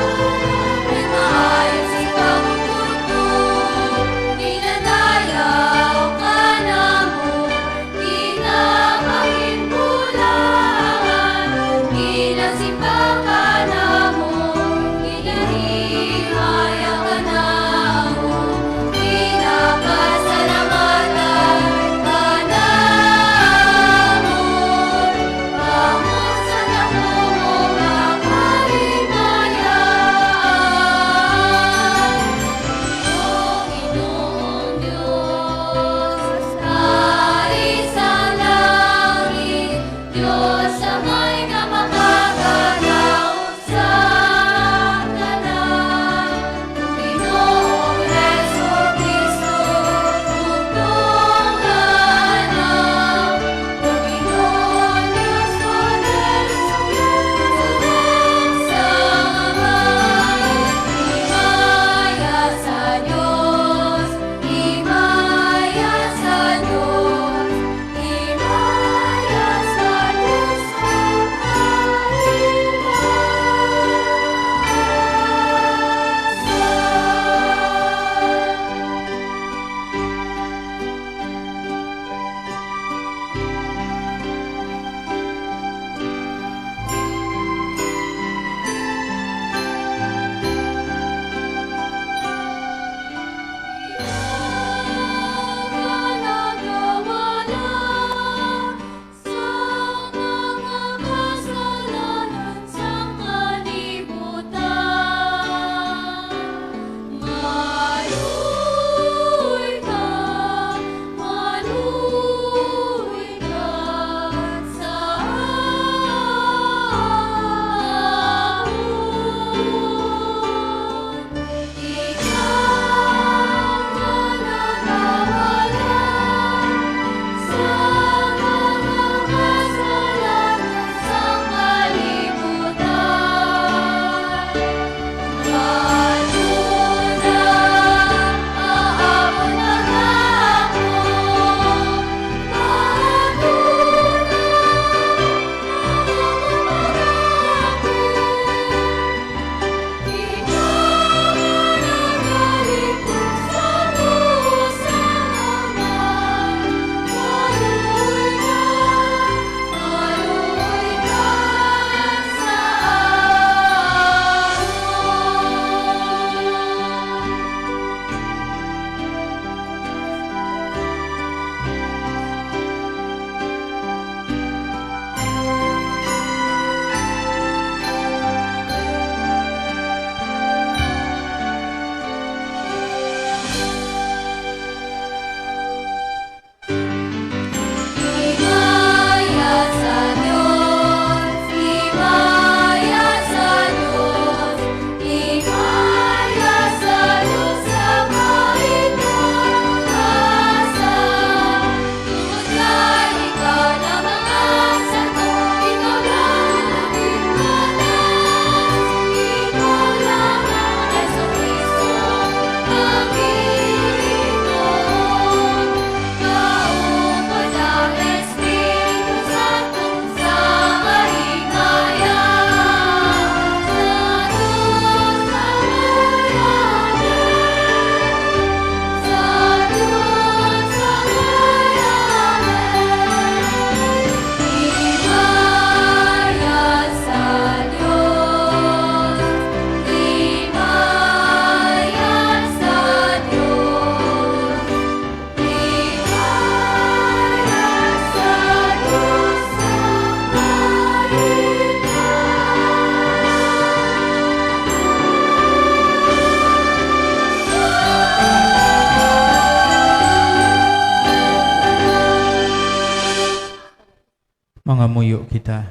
Mga muyo kita.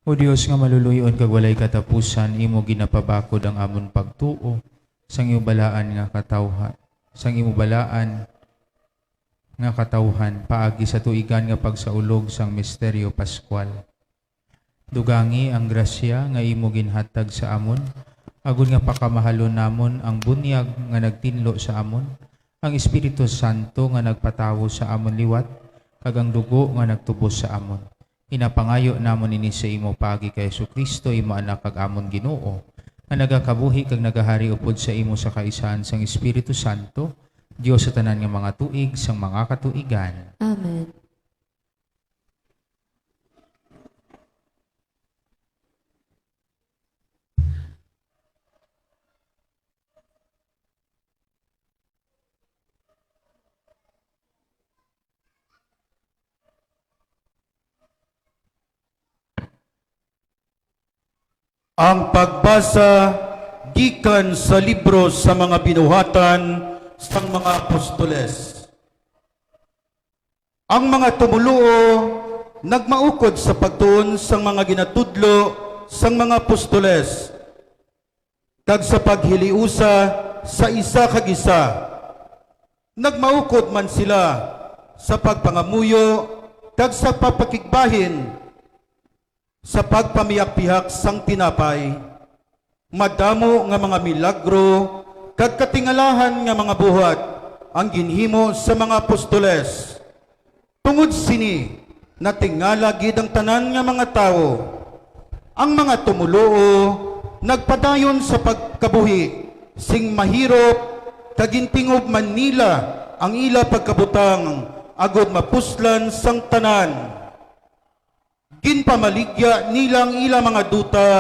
O Dios nga maluluyon kag walay katapusan, imo ginapabakod ang amon pagtuo sang imo balaan nga katawhan. Sang imo balaan nga katawhan paagi sa tuigan nga pagsaulog sang misteryo Pascual. Dugangi ang grasya nga imo ginhatag sa amon, agon nga pakamahalon namon ang bunyag nga nagtinlo sa amon, ang Espiritu Santo nga nagpatawo sa amon liwat, kag ang dugo nga nagtubos sa amon. Inapangayo namon ini sa imo pagi kay Jesucristo, imo anak kag amon Ginoo, nga nagakabuhi kag nagahari upod sa imo sa kaisahan sang Espiritu Santo, Dios sa tanan nga mga tuig sang mga katuigan. Amen. Ang pagbasa gikan sa libro sa mga binuhatan sang mga apostoles. Ang mga tumuluo nagmaukod sa pagtuon sang mga ginatudlo sang mga apostoles kag sa paghiliusa sa isa kag isa. Nagmaukod man sila sa pagpangamuyo kag sa papakigbahin, sa pagpamiyak-pihak sang tinapay, madamo nga mga milagro kag katingalahan nga mga buhat ang ginhimo sa mga apostoles. Tungod sini natingala gid ang tanan nga mga tawo. Ang mga tumuluo nagpadayon sa pagkabuhi sing mahirop kag gintingob man nila ang ila pagkabutang agod mapuslan sang tanan. Ginpamaligya nilang ila mga duta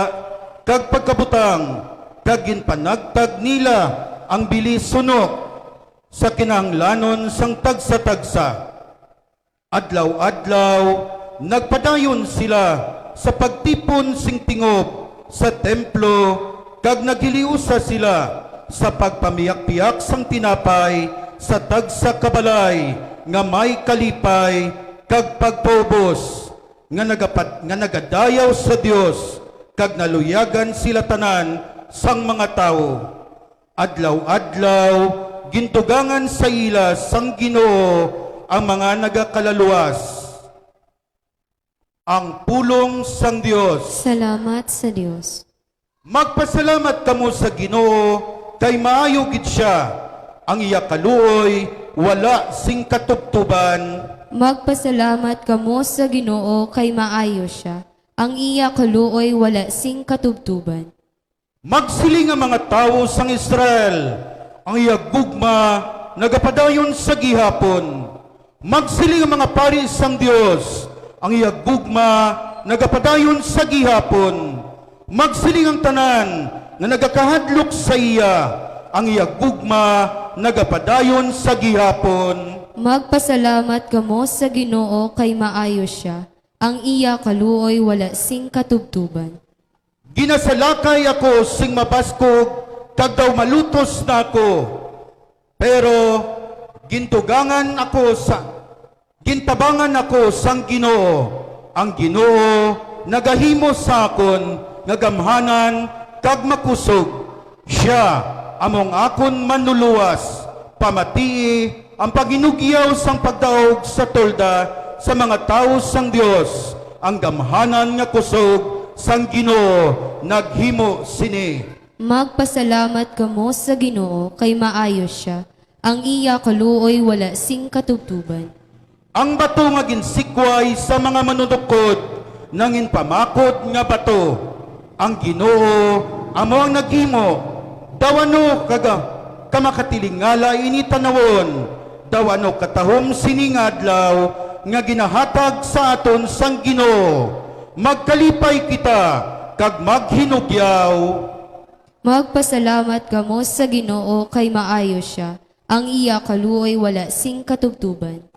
kag pagkabutang kag ginpanagtag nila ang bilis sunok sa kinahanglanon sang tagsa-tagsa. Adlaw-adlaw nagpadayon sila sa pagtipon sing tingob sa templo kag naghiliusa sila sa pagpamiyak-piyak sang tinapay sa tagsa kabalay nga may kalipay kag pagpaubos nga nagadayaw sa Dios kag naluyagan sila tanan sang mga tao. Adlaw-adlaw gintugangan sa ila sang Ginoo ang mga nagakalaluwas. Ang pulong sang Dios. Salamat sa Diyos. Magpasalamat kamo sa Ginoo kay maayo gid siya. Ang iya kaluoy wala sing katubtuban. Magpasalamat kamo sa Ginoo kay maayo siya. Ang iya kaluoy wala sing katubtuban. Magsiling ang mga tawo sang Israel, ang iya gugma nagapadayon sa gihapon. Magsiling ang mga pari sang Dios, ang iya gugma nagapadayon sa gihapon. Magsiling ang tanan na nagakahadlok sa iya, ang iya gugma nagapadayon sa gihapon. Magpasalamat kamo sa Ginoo kay maayo siya. Ang iya kaluoy wala sing katubtuban. Ginasalakay ako sing mabaskog, kag daw malutos na ako. Pero gintabangan ako sang Ginoo. Ang Ginoo nagahimo sa akon ngagamhanan kag makusog. Siya among akon manluluwas, pamatii ang paginugyaw sang pagdaog sa tolda sa mga tawo sang Dios. Ang gamhanan nga kusog sang Ginoo naghimo sini. Magpasalamat kamo sa Ginoo kay maayo siya. Ang iya kaluoy wala sing katubtuban. Ang bato nga ginsikway sa mga manunukod nangin pamakod nga bato. Ang Ginoo amo ang naghimo. Dawano kamakatilinngala ini tanawon. Dawano katahom siningadlaw nga ginahatag sa aton sang Ginoo. Magkalipay kita kag maghinugyaw. Magpasalamat kamo sa Ginoo kay maayo siya. Ang iya kaluoy wala sing katubtuban.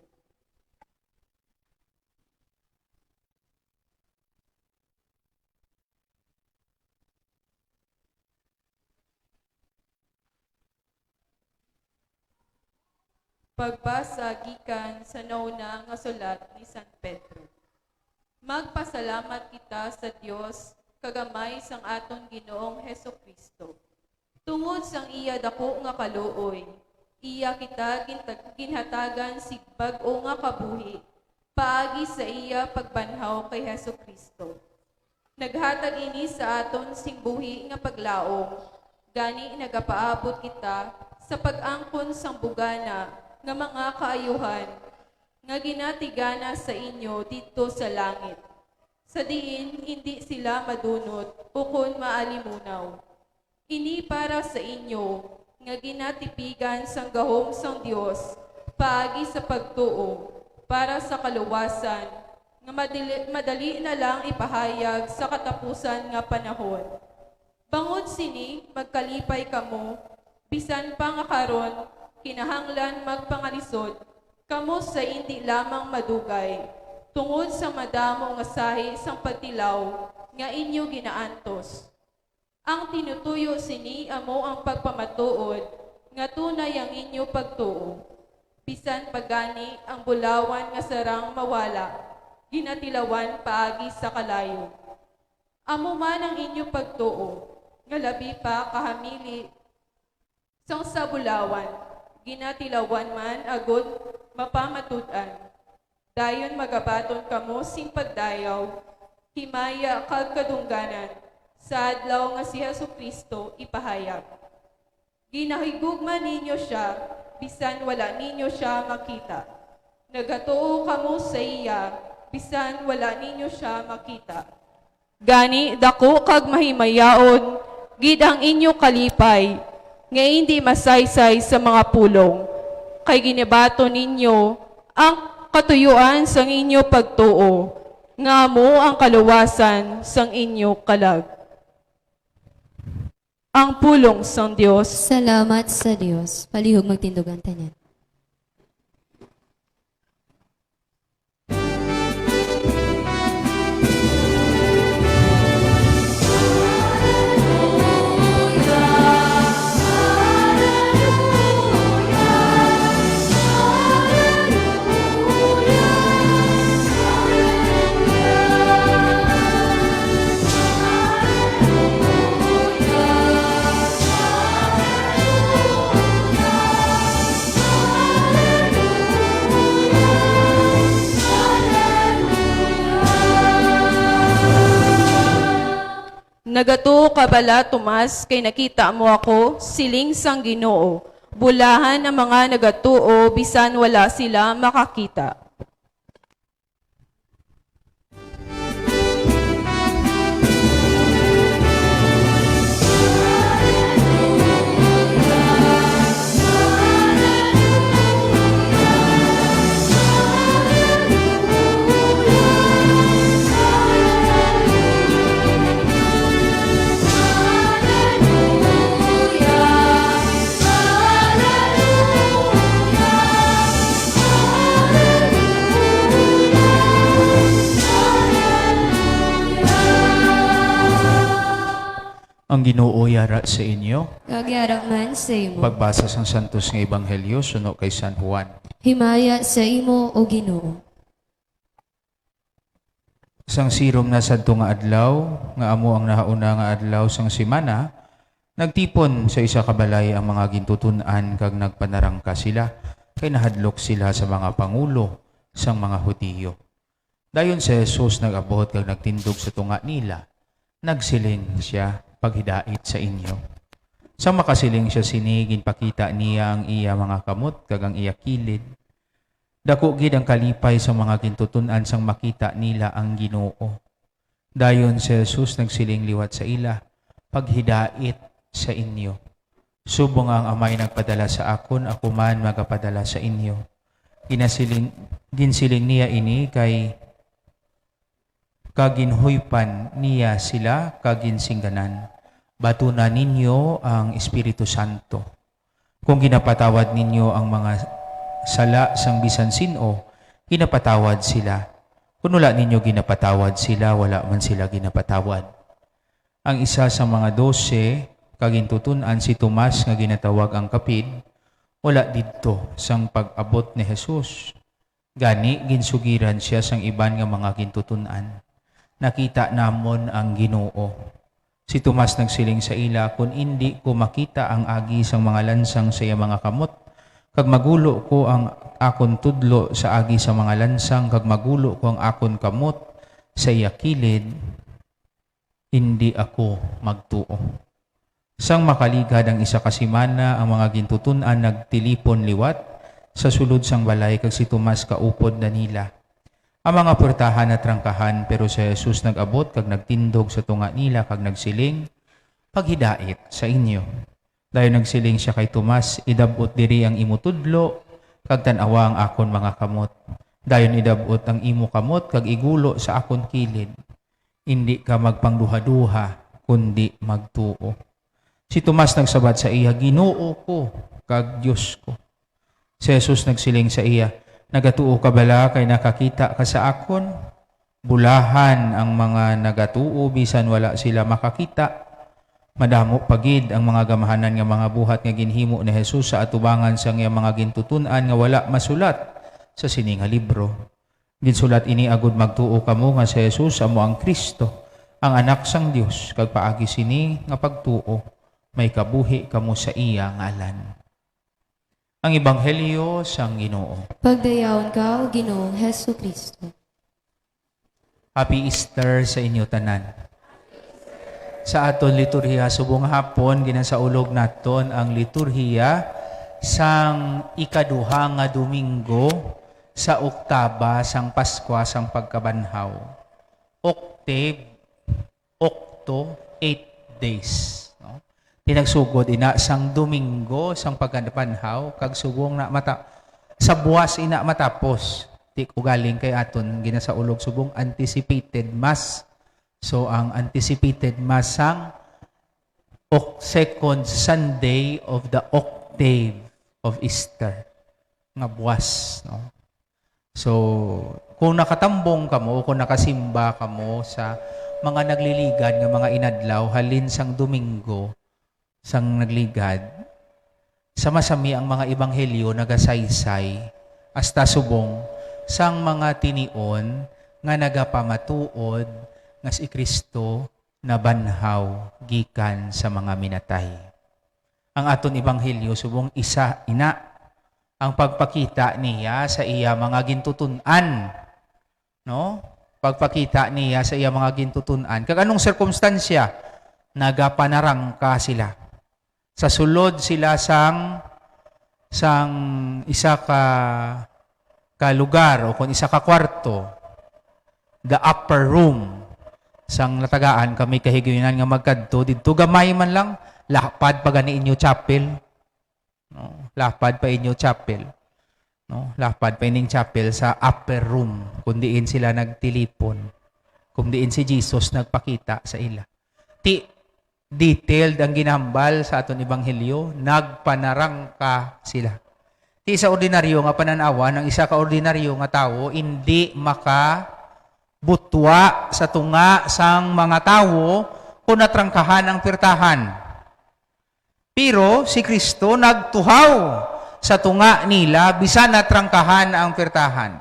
Pagbasa gikan sa nauna nga sulat ni San Pedro. Magpasalamat kita sa Dios kagamay sang aton Ginoong Hesukristo. Tungod sang iya dako nga kaluoy, iya kita ginhatagan sig bag-o nga kabuhi paagi sa iya pagbanhaw kay Hesukristo. Naghatag ini sa aton sing buhi nga paglaom, gani nagapaabot kita sa pag-angkon sang bugana nga mga kaayuhan nga ginatigana sa inyo dito sa langit. Sa diin, hindi sila madunot o kun maalimunaw. Ini para sa inyo, nga ginatipigan sang gahom sang Dios, paagi sa pagtuo, para sa kaluwasan, nga madali na lang ipahayag sa katapusan nga panahon. Bangod sini, magkalipay kamo, bisan pa nga karon, kinahanglan magpangalisod, kamo sa hindi lamang madugay, tungod sa madamo nga sahi sang pagtilaw nga inyo ginaantos. Ang tinutuyo sini amo ang pagpamatuod nga tunay ang inyo pagtuo. Bisan pagani ang bulawan nga sarang mawala, ginatilawan paagi sa kalayo. Amo man ang inyo pagtuo, nga labi pa kahamili sang sa bulawan, ginatilawan man agod mapamatudan. Dayon magabaton kamo sing pagdayaw, himaya kag kadungganan, sa adlaw nga si Hesukristo ipahayag. Ginahigugma ninyo siya, bisan wala ninyo siya makita. Nagatuo kamo sa iya, bisan wala ninyo siya makita. Gani dako kag mahimayaon, gid ang inyo kalipay, nga hindi masaysay sa mga pulong. Kay ginibato ninyo ang katuyuan sang inyo pagtuo, nga mo ang kaluwasan sang inyo kalag. Ang pulong sang Dios. Salamat sa Diyos. Palihog magtindugan tanan. Nagatuo ka bala, Tomas, kay nakita mo ako, siling sang Ginoo. Bulahan ang mga nagatuo, bisan wala sila makakita. Ang Ginoo yara sa inyo. Kagyarang man sa imo. Pagbasa sang Santos nga Ebanghelyo suno kay San Juan. Himaya sa imo o Ginoo. Sang sirom na sadto nga adlaw, nga amo ang nahauna nga adlaw sang semana, nagtipon sa isa ka balay ang mga gintutunan kag nagpanarangka sila, kay nahadlok sila sa mga pangulo sang mga Hudiyo. Dayon si Jesus nag-abot kag nagtindog sa tunga nila, nagsiling siya, paghidait sa inyo. Sa makasiling siya sinigin, pakita niya ang iya mga kamot kag ang iya kilid. Dako gid ang kalipay sa mga gintutunan sang makita nila ang Ginoo. Dayon si Jesus nagsiling liwat sa ila, paghidait sa inyo. Subong ang Amay nagpadala sa akon, ako man magapadala sa inyo. Ginsiling niya ini kay kaginhuypan niya sila kaginsingganan. Batunan ninyo ang Espiritu Santo. Kung ginapatawad ninyo ang mga sala sang bisan sino, ginapatawad sila. Kung wala ninyo ginapatawad sila, wala man sila ginapatawad. Ang isa sa mga 12, kagintutunan si Tomas nga ginatawag ang kapid, wala didto sang pag-abot ni Jesus. Gani, ginsugiran siya sang iban nga mga gintutunan. Nakita namon ang Ginoo. Si Tomas nagsiling sa ila, kung hindi ko makita ang agi sang mga lansang sa iya mga kamot, kag magulo ko ang akon tudlo sa agi sa mga lansang, kag magulo ko ang akon kamot sa iya kilid, hindi ako magtuo. Sang makaligad ang isa ka semana, ang mga gintutunan nagtilipon liwat sa sulod sang balay, kag si Tomas kaupod na nila. Ang mga portahan na trangkahan, pero si Jesus nag-abot kag nagtindog sa tunga nila kag nagsiling, paghidait sa inyo. Dahil nagsiling siya kay Tomas, idabot diri ang imo tudlo kag tan-awa ang akon mga kamot. Dayon idabot ang imo kamot kag igulo sa akon kilid. Hindi ka magpangduha-duha kundi magtuo. Si Tomas nagsabat sa iya, Ginoo ko kag Dios ko. Si Jesus nagsiling sa iya, nagatuo ka bala kay nakakita ka sa akon? Bulahan ang mga nagatuo bisan wala sila makakita. Madamo pagid ang mga gamahanan nga mga buhat nga ginhimo ni Jesus sa atubangan sa nga mga gintutunan nga wala masulat sa sini nga libro. Ginsulat ini agud magtuo kamo nga si Jesus amo ang Kristo, ang anak sang Dios, kag paagi sini nga pagtuo may kabuhi kamo sa iya ngalan. Ang Ebanghelyo sang Ginoo. Pagdayaon ka, O Ginoong Hesu Kristo. Happy Easter sa inyo tanan. Sa aton liturhiya subong hapon ginasaulog naton ang liturhiya sang ikaduha nga Domingo sa oktaba sang Pasko sang pagkabanhaw. Octave, octo, 8 days. No? Tinagsugod ina sang Domingo sang pagkabanhaw kag subong na mata sa buwas ina matapos. Di ko galing kay aton ginasaulog subong anticipated mass. So ang anticipated mass sang second Sunday of the octave of Easter nga buwas, no? So kung nakatambong kamo, kung nakasimba kamo sa mga nagliligad nga mga inadlaw halin sang Domingo sang nagligad, sama-sami ang mga ebanghelyo nagasaysay hasta subong sang mga tinion nga nagapamatuod nga si Kristo na banhaw gikan sa mga minatay. Ang aton ebanghelyo subong isa ina ang pagpakita niya sa iya mga gintutunan, no? Pagpakita niya sa iya mga gintutunan. Kag anong sirkumstansya? Nagapanarangka sila. Sa sulod sila sang isa ka lugar o kung isa ka kwarto, the upper room sang natagaan kami kahigayonan nga magkadto didto gamay man lang lapad pa gani inyo chapel, no? Lapad pa inyo chapel, no? Lapad pa ining chapel sa upper room kung diin sila nagtilipon, kung diin si Jesus nagpakita sa ila. Detailed ang ginambal sa aton ebanghelyo, nagpanarangka sila. Ti sa ordinaryo nga pananawa ng isa ka ordinaryo nga tawo hindi makabutwa sa tunga sang mga tawo kung natrangkahan ang pirtahan. Pero si Kristo nagtuhaw sa tunga nila bisan natrangkahan ang pirtahan.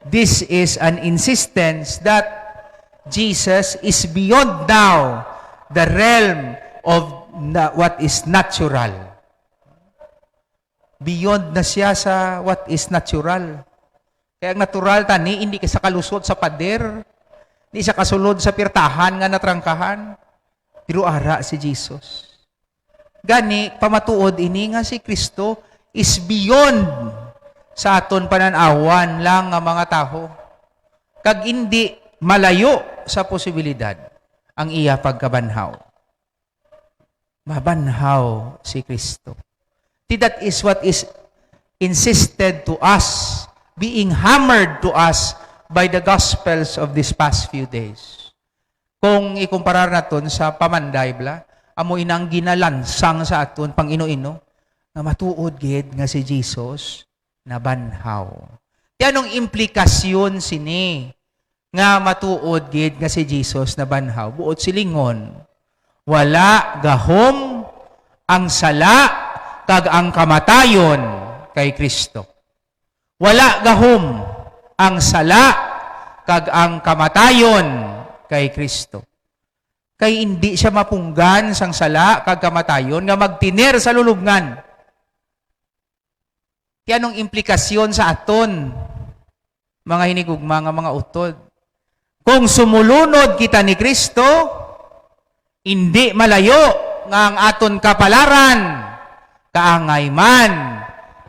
This is an insistence that Jesus is beyond now the realm of what is natural. Beyond na siya sa what is natural. Kaya ang natural tani, hindi ka sa kalusod sa pader, hindi sa kasulod sa pirtahan nga natrangkahan. Pero ara si Jesus. Gani, pamatuod ini nga si Kristo is beyond sa aton pananawan lang nga mga taho. Kag hindi malayo sa posibilidad ang iya pagkabanhaw. Mabanhaw si Kristo. That is what is insisted to us, being hammered to us by the Gospels of these past few days. Kung ikumparar naton sa pamanday bla, amo inang ginalansang sa aton pang ino-ino, nga matuod gid nga si Jesus na banhaw. Anong implikasyon sini nga matuod gid nga si Jesus na banhaw? Buot silingon, wala gahom ang sala kag ang kamatayon kay Kristo. Wala gahom ang sala kag ang kamatayon kay Kristo. Kay hindi siya mapunggan sang sala kag kamatayon nga magtiner sa lulubngan. Kaya anong implikasyon sa aton, mga hinigugma nga mga utod? Kung sumulunod kita ni Kristo, hindi malayo nga ang aton kapalaran, kaangay man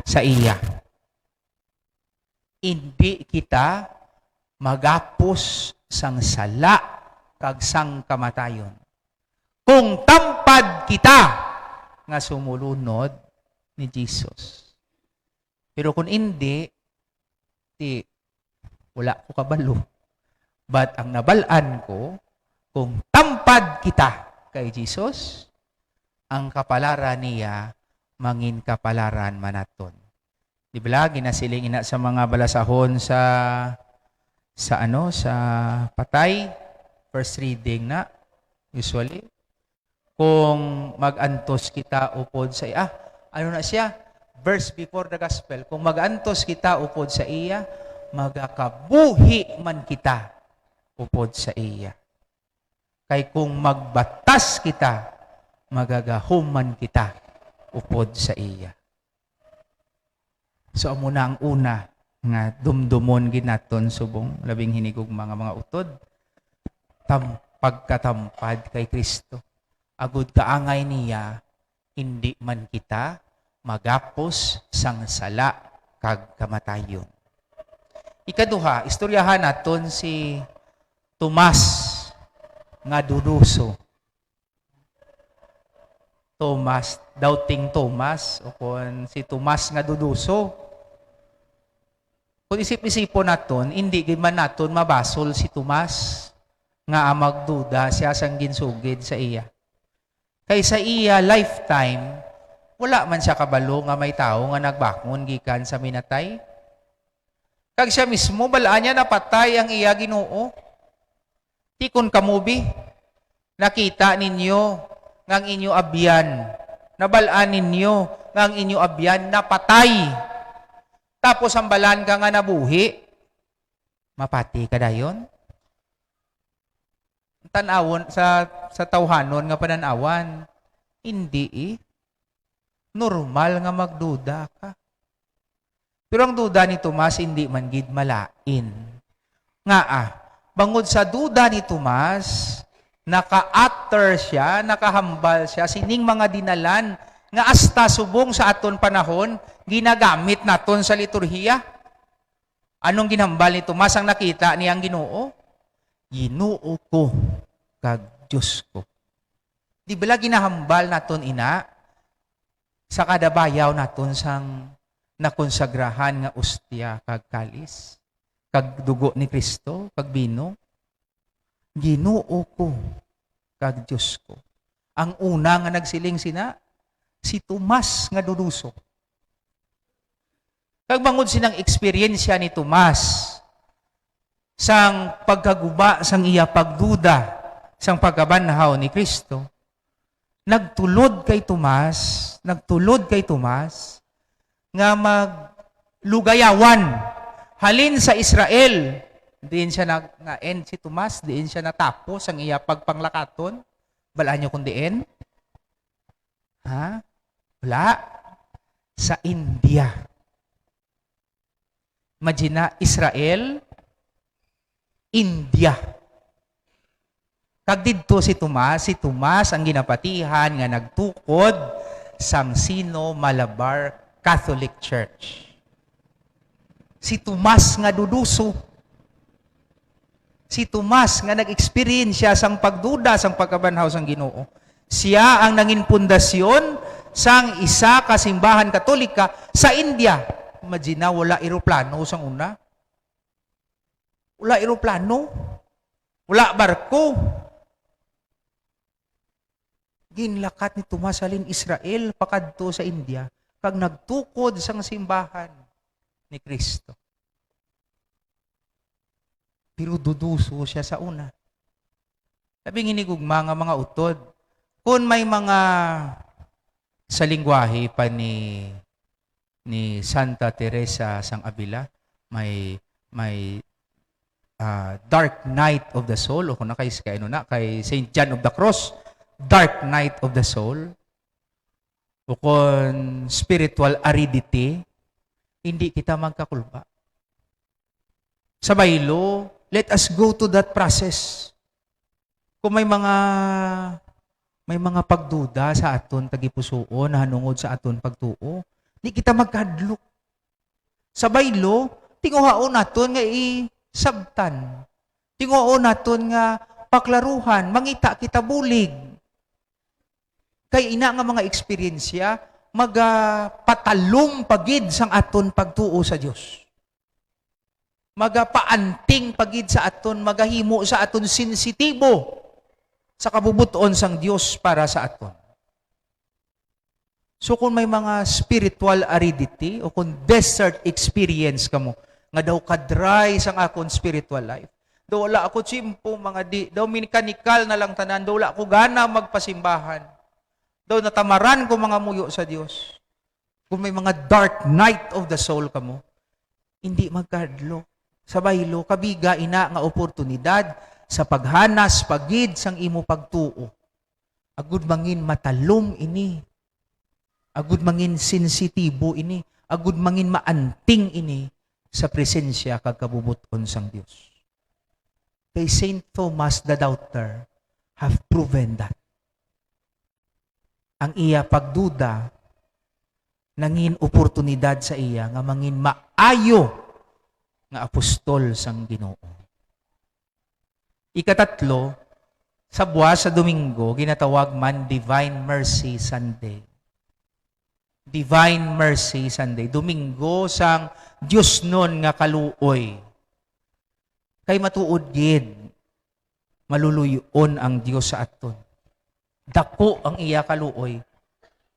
sa iya. Hindi kita magapos sang sala kag sang kamatayon. Kung tampad kita nga sumulunod ni Jesus. Pero kung hindi, wala ko kabalo. But ang nabalaan ko, kung tampad kita kay Jesus, ang kapalaran niya, mangin kapalaran manaton. Di ba, ginasiling ina sa mga balasahon sa patay, first reading na, usually, kung mag-antos kita upod sa iya, ano na siya? Verse before the gospel, kung mag-antos kita upod sa iya, magakabuhi man kita upod sa iya. Kay kung magbatas kita, magagahuman kita upod sa iya. So amo na ang una nga dumdumon ginaton subong labing hinigog mga utod. Pagkatampad kay Kristo. Agud kaangay niya, hindi man kita magapos sang sala kag kamatayon. Ikaduha, istoryahan naton si Tomas nga duduso. Tomas, doubting Tomas, o kung si Tomas nga duduso. Kung isip-isipon naton, hindi man naton mabasol si Tomas nga magduda siya sang ginsugid sa iya. Kay sa iya lifetime, wala man siya kabalo nga may tao nga nagbakon gikan sa minatay. Kag siya mismo, balaan niya napatay ang iya Ginoo. Tikon kamubi, nakita ninyo ngang inyo abyan, nabalaan ninyo ngang inyo abyan napatay. Tapos ang balan ka nga nabuhi, mapati ka dayon. Tanawon sa tawhanon nga pananawan, hindi normal nga magduda ka. Pero ang duda ni Tomas, hindi man gid malain. Nga bangod sa duda ni Tomas, naka-utter siya, nakahambal siya, sining mga dinalan, nga hasta subong sa aton panahon, ginagamit naton sa liturhiya. Anong ginhambal ni Tomas ang nakita niyang Ginoo? Ginoo ko, kag Diyos ko. Di bala ginahambal naton ina, sa kadabayaw naton sang nakonsagrahan nga ustya kag kalis, kag dugo ni Kristo, kag bino. Ginoo ko, kag Diyos ko. Ang una nga nagsiling sina, si Tomas nga duduso. Kag bangod sinang eksperyensya ni Tomas, sang pagkaguba, sang iya pagduda, sang pagkabanhaw ni Kristo, nagtulod kay Tomas, nga maglugayawan, halin sa Israel, diin siya nga-end si Tomas, diin siya natapos ang iya pagpanglakaton. Balaan niyo kung diin? Wala. Sa India. Imagine Israel, India. Kag didto si Tomas ang ginapatihan nga nagtukod sang Sino Malabar Catholic Church. Si Tomas nga duduso. Si Tomas nga nag-experience siya sang pagduda sang pagkabanhaw sang Ginoo. Siya ang nangin pundasyon sang isa ka simbahan Katolika sa India. Imagine, wala eroplano sang una. Wala eroplano. Wala barko. Ginlakat ni Tomas halin Israel pakadto sa India kag nagtukod sang simbahan ni Kristo. Pero duduso siya sa una. Labing hinigugma nga mga utod. Kung may mga sa lingwahe pa ni ni Santa Teresa sang Avila, may Dark Night of the Soul, o kung na kay Saint John of the Cross, Dark Night of the Soul, o kung spiritual aridity, hindi kita magkakulba. Sa baylo, let us go to that process. Kung may mga pagduda sa aton tagipusoon, nahanungod sa aton pagtuo, di kita magkadlok. Sa baylo, tinguhaon naton nga sabtan. Tinguhaon naton nga paklaruhan, mangita kita bulig. Kay ina nga mga eksperyensya, magapatalom pagid sang aton pagtuo sa Dios. Magapaanting pagid sa aton, magahimo sa aton sensitibo sa kabubuton sang Dios para sa aton. So kung may mga spiritual aridity o kung desert experience kamo, nga daw kadry sang akon spiritual life, daw wala ako tsimpo, daw mechanical na lang tanan, daw wala ako gana magpasimbahan, daw natamaran ko mga muyo sa Dios. Kung may mga dark night of the soul kamo, hindi magkadlo. Sa baylo, kabiga ina nga oportunidad sa paghanas, pagid sang imo pagtuo. Agud mangin matalom ini. Agud mangin sensitibo ini. Agud mangin maanting ini sa presensya kag kabubuton sang Dios. Kay Saint Thomas the Doubter have proven that. Ang iya pagduda nangin oportunidad sa iya nga mangin maayo nga apostol sang Ginoo. Ikatatlo, sa buwas sa Domingo, ginatawag man Divine Mercy Sunday. Divine Mercy Sunday. Domingo sang Diyos nun nga kaluoy. Kay matuod gid, maluluyon ang Diyos sa aton. Dako ang iya kaluoy.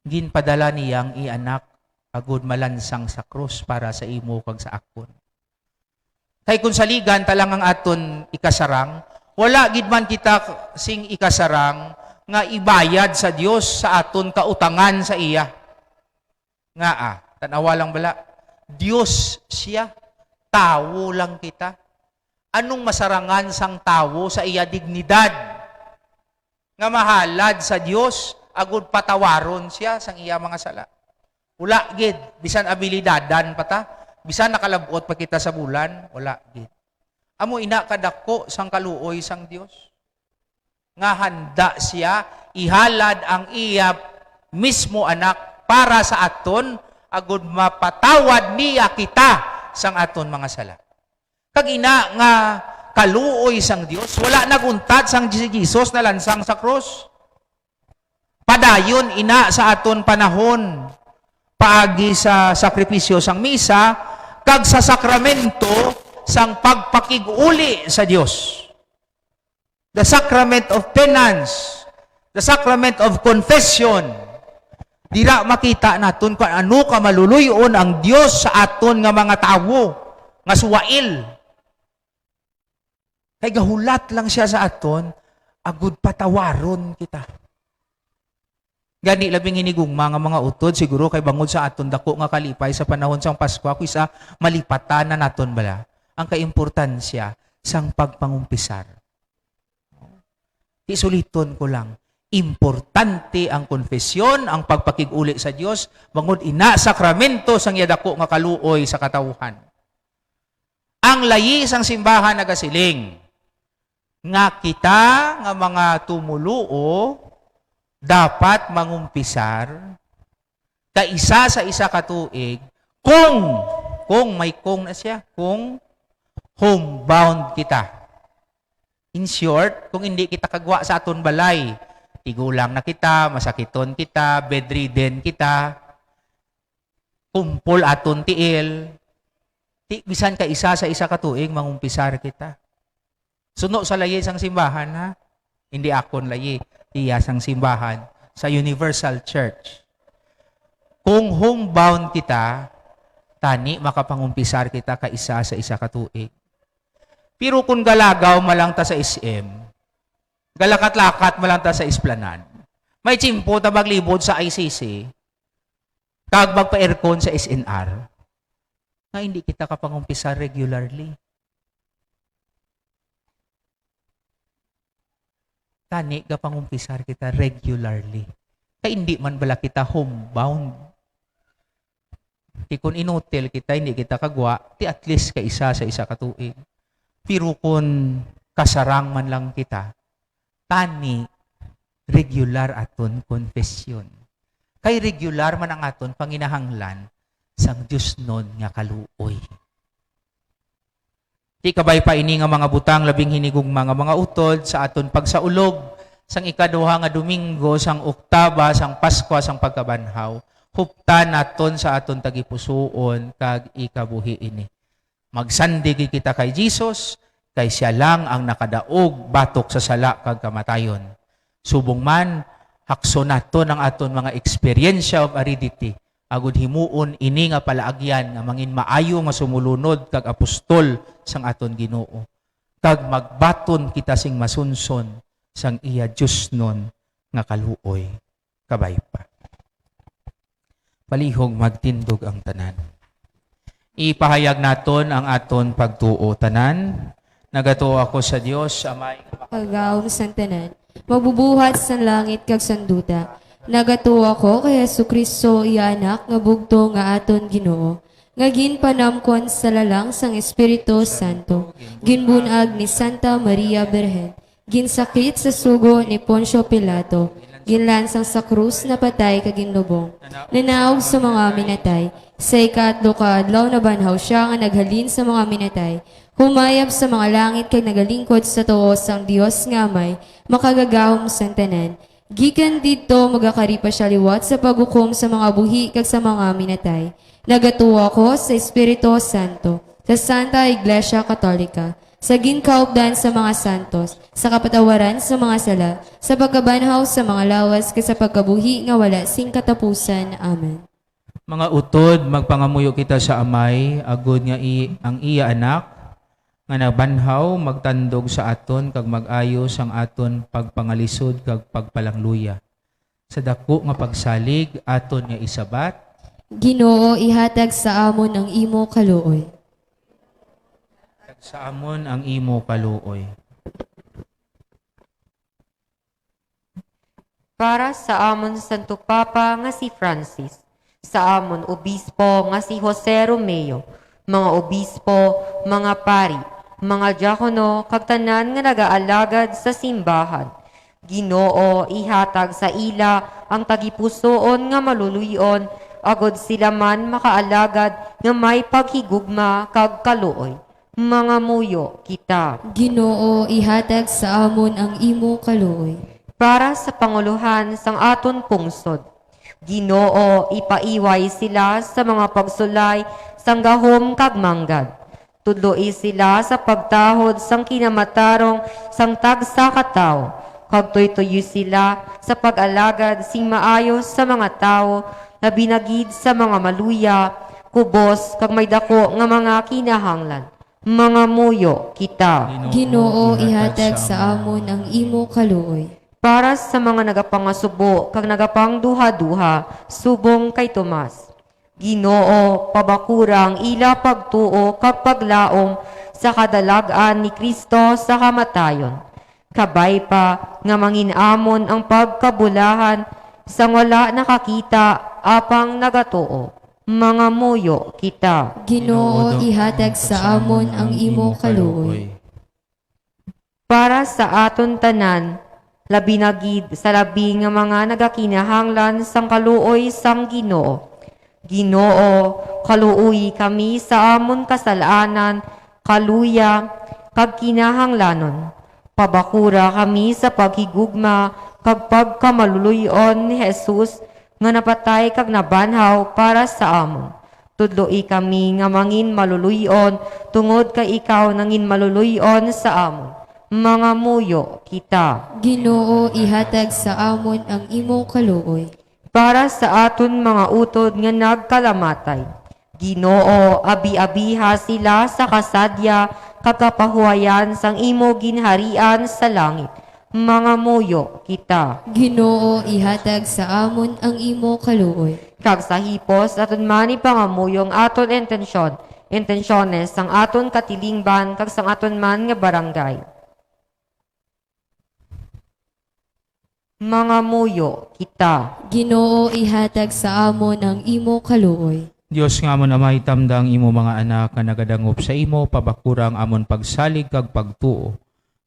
Ginpadala niyang ianak agud malansang sa krus para sa imo kag sa akon. Kay kung saligan talang ang aton ikasarang, wala gid man kita sing ikasarang nga ibayad sa Dios sa aton kautangan sa iya. Nga tanawa lang bala. Dios siya, tawo lang kita. Anong masarangan sang tawo sa iya dignidad? Nga mahalad sa Dios, agud patawaron siya sang iya mga sala. Wala gid, bisan abilidadan pata. Bisan nakalabot pa kita sa bulan, wala gid. Amo ina kadako sang kaluoy sang Dios. Nga handa siya ihalad ang iya mismo anak para sa aton agud mapatawad niya kita sang aton mga sala. Kag ina nga kaluoy sang Dios, wala naguntad sang Jesus na lansang sa krus. Padayon ina sa aton panahon paagi sa sakripisyo sang misa kag sa sakramento sang pagpakig-uli sa Dios. The sacrament of penance, the sacrament of confession. Dira makita naton kung ano ka maluluyon ang Dios sa aton nga mga tawo nga suwail. Kay gahulat lang siya sa aton, agud patawaron kita. Gani labing hinigugma nga mga utod siguro kay bangod sa aton dako nga kalipay sa panahon sang Pasko ako isa malipatan na naton bala ang kaimportansya sang pagpangumpisar. Isuliton ko lang, importante ang konfesyon, ang pagpakig-uli sa Dios bangod ina sakramento sang yadako nga kaluoy sa katawuhan. Ang layi sang simbahan nagasiling nga kita nga mga tumuluo dapat mangumpisar kaisa sa isa ka tuig kung may kung na siya, kung homebound kita. In short, kung hindi kita kagwa sa aton balay, tigulang na kita, masakiton kita, bedridden kita, kumpol aton tiil, bisan ka isa sa isa ka tuig, mangumpisar kita. Suno sa layi sang simbahan, ha? Hindi akon layi, iya sang simbahan, sa Universal Church. Kung homebound kita, tani makapangumpisar kita ka isa sa isa ka tuig. Pero kung galagaw malang ta sa SM, galakat-lakat malang ta sa Esplanade, may tsimpo ta maglibod sa ICC, Kag magpa-aircon sa SNR, nga hindi kita kapangumpisa regularly. Tani ka pangumpisar kita regularly. Kaya hindi man bala kita homebound. Ti kung inutil kita, hindi kita kagwa, ti at least ka isa sa isa katuig. Pero kung kasarang man lang kita, tani, regular aton confession. Kay regular man ang aton panginahanglan sang Diyos nun nga kaluoy. Di kabay pa ini nga mga butang labing hinigog mga utod sa aton pagsaulog sang ikaduha nga Domingo sang Oktaba sang Pasko sang pagkabanhaw. Huptan naton sa aton tagipusoon kag ikabuhi ini. Magsandig kita kay Jesus kay siya lang ang nakadaog batok sa sala kag kamatayon. Subong man hakso naton ang aton mga experience of aridity. Agud himuon ini nga palaagyan nga mangin maayo nga sumulunod kag apostol sang aton Ginoo. Kag magbaton kita sing masunson sang iya Dios nun nga kaluoy. Kabay pa. Palihog magtindog ang tanan. Ipahayag naton ang aton pagtuo tanan. Nagatuo ako sa Dios amay Kagawom sang tanan, magbubuhat sa langit kag sanduta. Nagatuwa ko kay Jesucristo iya anak nga bugto nga aton Ginoo. Nga ginpanamkon sa lalang sang Espiritu Santo. Ginbunag ni Santa Maria Berhen. Ginsakit sa sugo ni Poncio Pilato. Ginlansang sa krus na patay kag ginlubong. Nanaog sa mga minatay. Sa ikatlo ka adlaw na banhaw siya nga naghalin sa mga minatay. Humayab sa mga langit kag nagalingkod sa tuo sang Dios nga Amay, makagagahom sang tanan. Gikan dito magakari pa siya liwat sa paghukom sa mga buhi kag sa mga minatay. Nagatuwa ko sa Espiritu Santo, sa Santa Iglesia Katolika, sa ginkaupdan sa mga santos, sa kapatawaran sa mga sala, sa pagkabanhaw sa mga lawas kag sa pagkabuhi nga wala sing katapusan. Amen. mga utod, magpangamuyo kita sa amay, agud nga ang iya anak, nga nabanhaw, magtandog sa aton, kag mag-ayos ang aton pagpangalisod, kag pagpalangluya. Sa dako nga pagsalig, aton nga isabat, Ginoo, ihatag sa amon ang imo kaluoy. kag sa amon ang imo kaluoy. Para sa amon Santo Papa nga si Francis, sa amon obispo nga si Jose Romeo, mga obispo, mga pari, mga diakono, kag tanan nga nagaalagad sa simbahan. Ginoo, ihatag sa ila ang tagipusoon nga maluluyon, agod sila man makaalagad nga may paghigugma kag kaluoy. Mga muyo kita. Ginoo, ihatag sa amon ang imo kaluoy. Para sa panguluhan sang aton pungsod. Ginoo, ipaiway sila sa mga pagsulay sang gahom kag manggad. Tudloi sila sa pagtahod sang kinamatarong sang tagsa katawo. Kag tuytoy sila sa pag-alagad sing maayos sa mga tao na binagid sa mga maluya, kubos kag may dako nga mga kinahanglan. Mga muyo kita. Ginoo, ihatag sa amon ang imo kaluoy. Para sa mga nagapangasubo kag nagapangduha-duha, subong kay Tomas. Ginoo, pabakurang ila pagtuo kag paglaom sa kadalagan ni Kristo sa kamatayon. Kabay pa nga manginamon ang pagkabulahan sa wala nakakita apang nagatuo. Mga muyo kita. Ginoo, ihatag sa amon ang imo kaluoy. Para sa aton tanan, labi na gid sa labi nga mga nagakinahanglan sang kaluoy sang Ginoo. Ginoo, kaluoy kami sa amon kasalanan, kaluya, kag kinahanglanon. Pabakura kami sa paghigugma, kag pagkamaluluyon ni Jesus, nga napatay kag nabanhaw para sa amon. Tudloi kami nga mangin maluluyon, tungod kay ikaw nangin maluluyon sa amon. Mga muyo kita. Ginoo, ihatag sa amon ang imo kaluoy. Para sa aton mga utod nga nagkalamatay. Ginoo, abi-abiha sila sa kasadya, kakapahuayan sang imo ginharian sa langit. Mga muyo kita. Ginoo, ihatag sa amon ang imo kaluoy. Kag sa hipos, aton man ipangamuyong aton intensyones sang aton katilingban, kag sang aton man nga barangay. Mga muyo kita. Ginoo, ihatag sa amon ang imo kaluoy. Dios nga amon amay tamdang imo mga anak nga nagadangop sa imo pabakurang amon pagsalig kag pagtuo.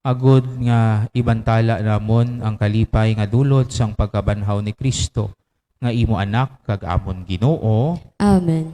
Agud nga ibantala namon ang kalipay nga dulot sang pagkabanhaw ni Kristo nga imo anak kag amon Ginoo. Amen.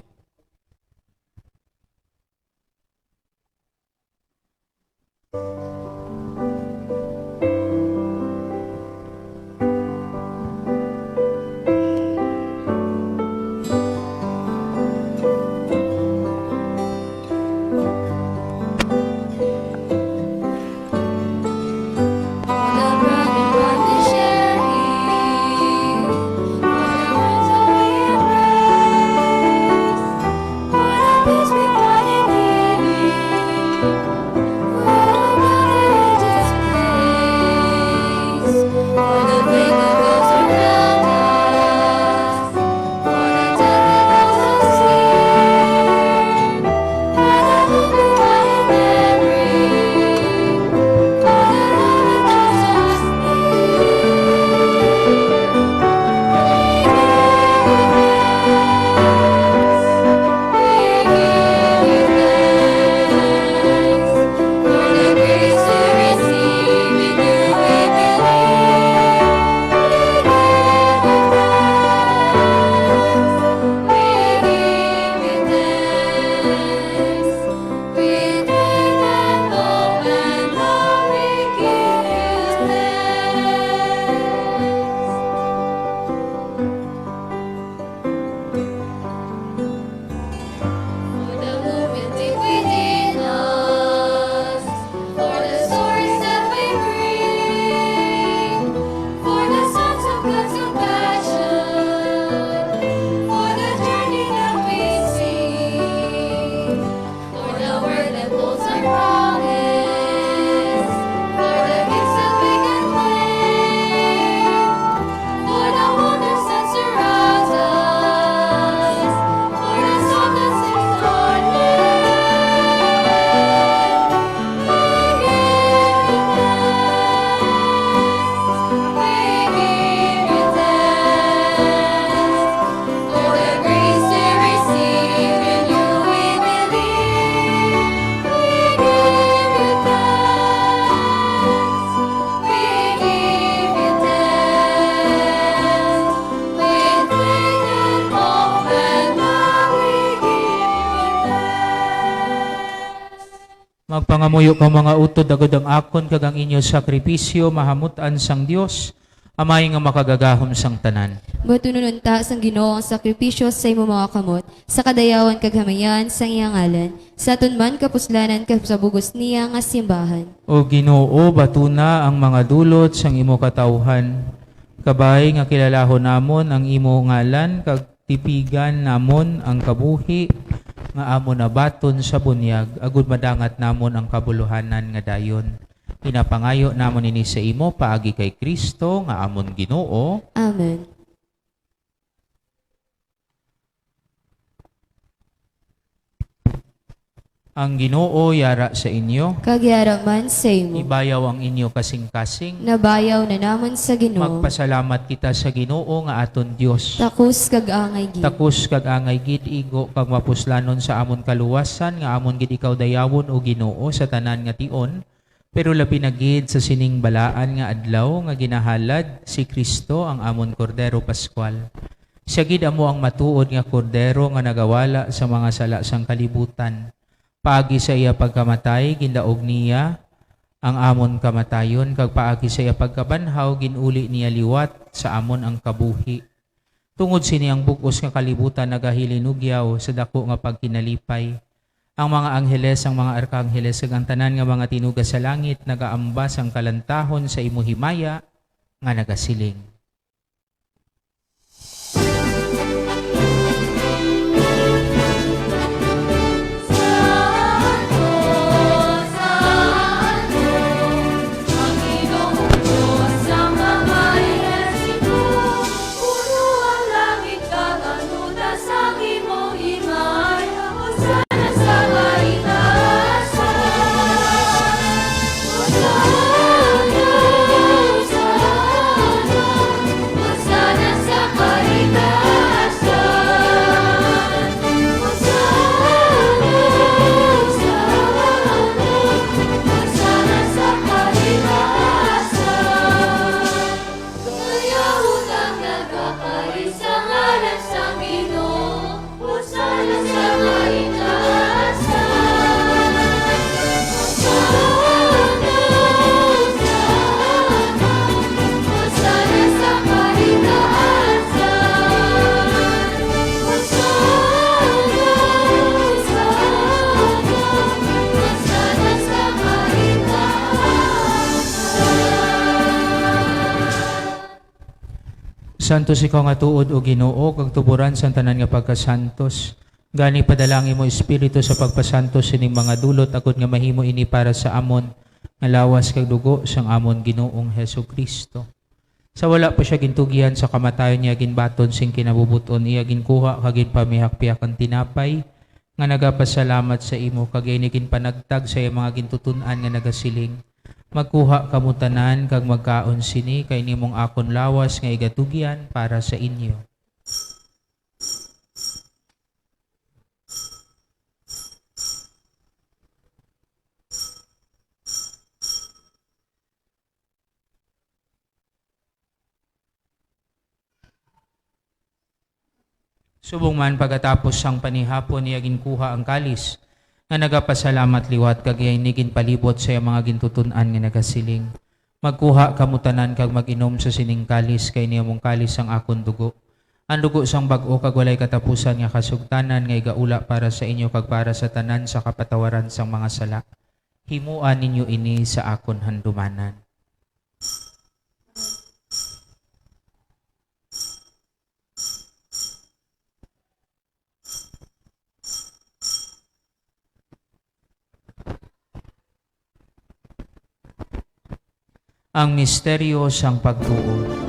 Magpangamuyo ka mga utod agad ang akon kag ang inyo sakripisyo mahamutan sang Dios amay nga makagagahom sang tanan. Matunununta sang Ginoo ang sakripisyo sa imo mga kamot, sa kadayawan kag hamayan sang iyang ngalan, sa aton man kapuslanan kag sa bugos niya nga simbahan. O Ginoo, batuna ang mga dulot sang imo katawhan. Kabay nga kilalahon namon ang imo ngalan kag tipigan namon ang kabuhi nga amon nabaton sa bunyag agud madangat namon ang kabuluhanan nga dayon. Pinapangayo namon ini sa imo paagi kay Kristo nga amon Ginoo. Amen. Ang Ginoo yara sa inyo. Kagyara man sa imo. Ibayaw ang inyo kasing-kasing. Nabayaw na namon sa Ginoo. Magpasalamat kita sa Ginoo nga aton Dios. Takus kag angay gid. Takus kag angay gid igo kag mapuslanon sa amon kaluwasan nga amon gid ikaw dayawon o Ginoo sa tanan nga tion. Pero labi na gid sa sining balaan nga adlaw nga ginahalad si Kristo ang amon Kordero Pascual. Siya gid amo ang matuod nga kordero nga nagawala sa mga sala sang kalibutan. Paagi sa iya pagkamatay, gindaog niya ang amon kamatayon, kag paagi sa iya pagkabanhaw, ginuli niya liwat sa amon ang kabuhi. Tungod siniyang bukos nga kalibutan nagahilinugyaw sa dako nga pagkinalipay. Ang mga angheles, ang mga arkangheles, kag ang tanan nga mga tinuga sa langit, nagaambas ang kalantahon sa imo himaya nga nagasiling. Santos ikaw nga tuod o Ginoo kag tuburan sa tanan nga pagkasantos. Gani padalangin mo Espiritu sa pagpasantos sining mga dulot akod nga mahimo ini para sa amon nga lawas kag dugo sang amon Ginoong Hesukristo. Sa wala pa siya gintugihan sa kamatayon niya ginbaton sing kinabubuton iya ginkuha kag ginpamihak-pihakan tinapay nga nagapasalamat sa imo kag ini ginpanagtag sa iyang mga gintutunan nga nagasiling. Magkuha kamutanan kag magkaon sini kay nimong akon lawas nga igatugyan para sa inyo. Subong man pagkatapos sang panihapon niya ginkuha ang kalis nga nagapasalamat liwat kag nigin palibot sa mga gintutunan nga nagasiling. Magkuha kamutanan kag mag-inom sa sining kalis kay niya mong kalis ang akon dugo. Ang dugo sang bag-o kag walay katapusan nga kasugtanan nga igaula para sa inyo kag para sa tanan sa kapatawaran sang mga sala. Himuan ninyo ini sa akon handumanan. Ang misteryo sang pagtuo.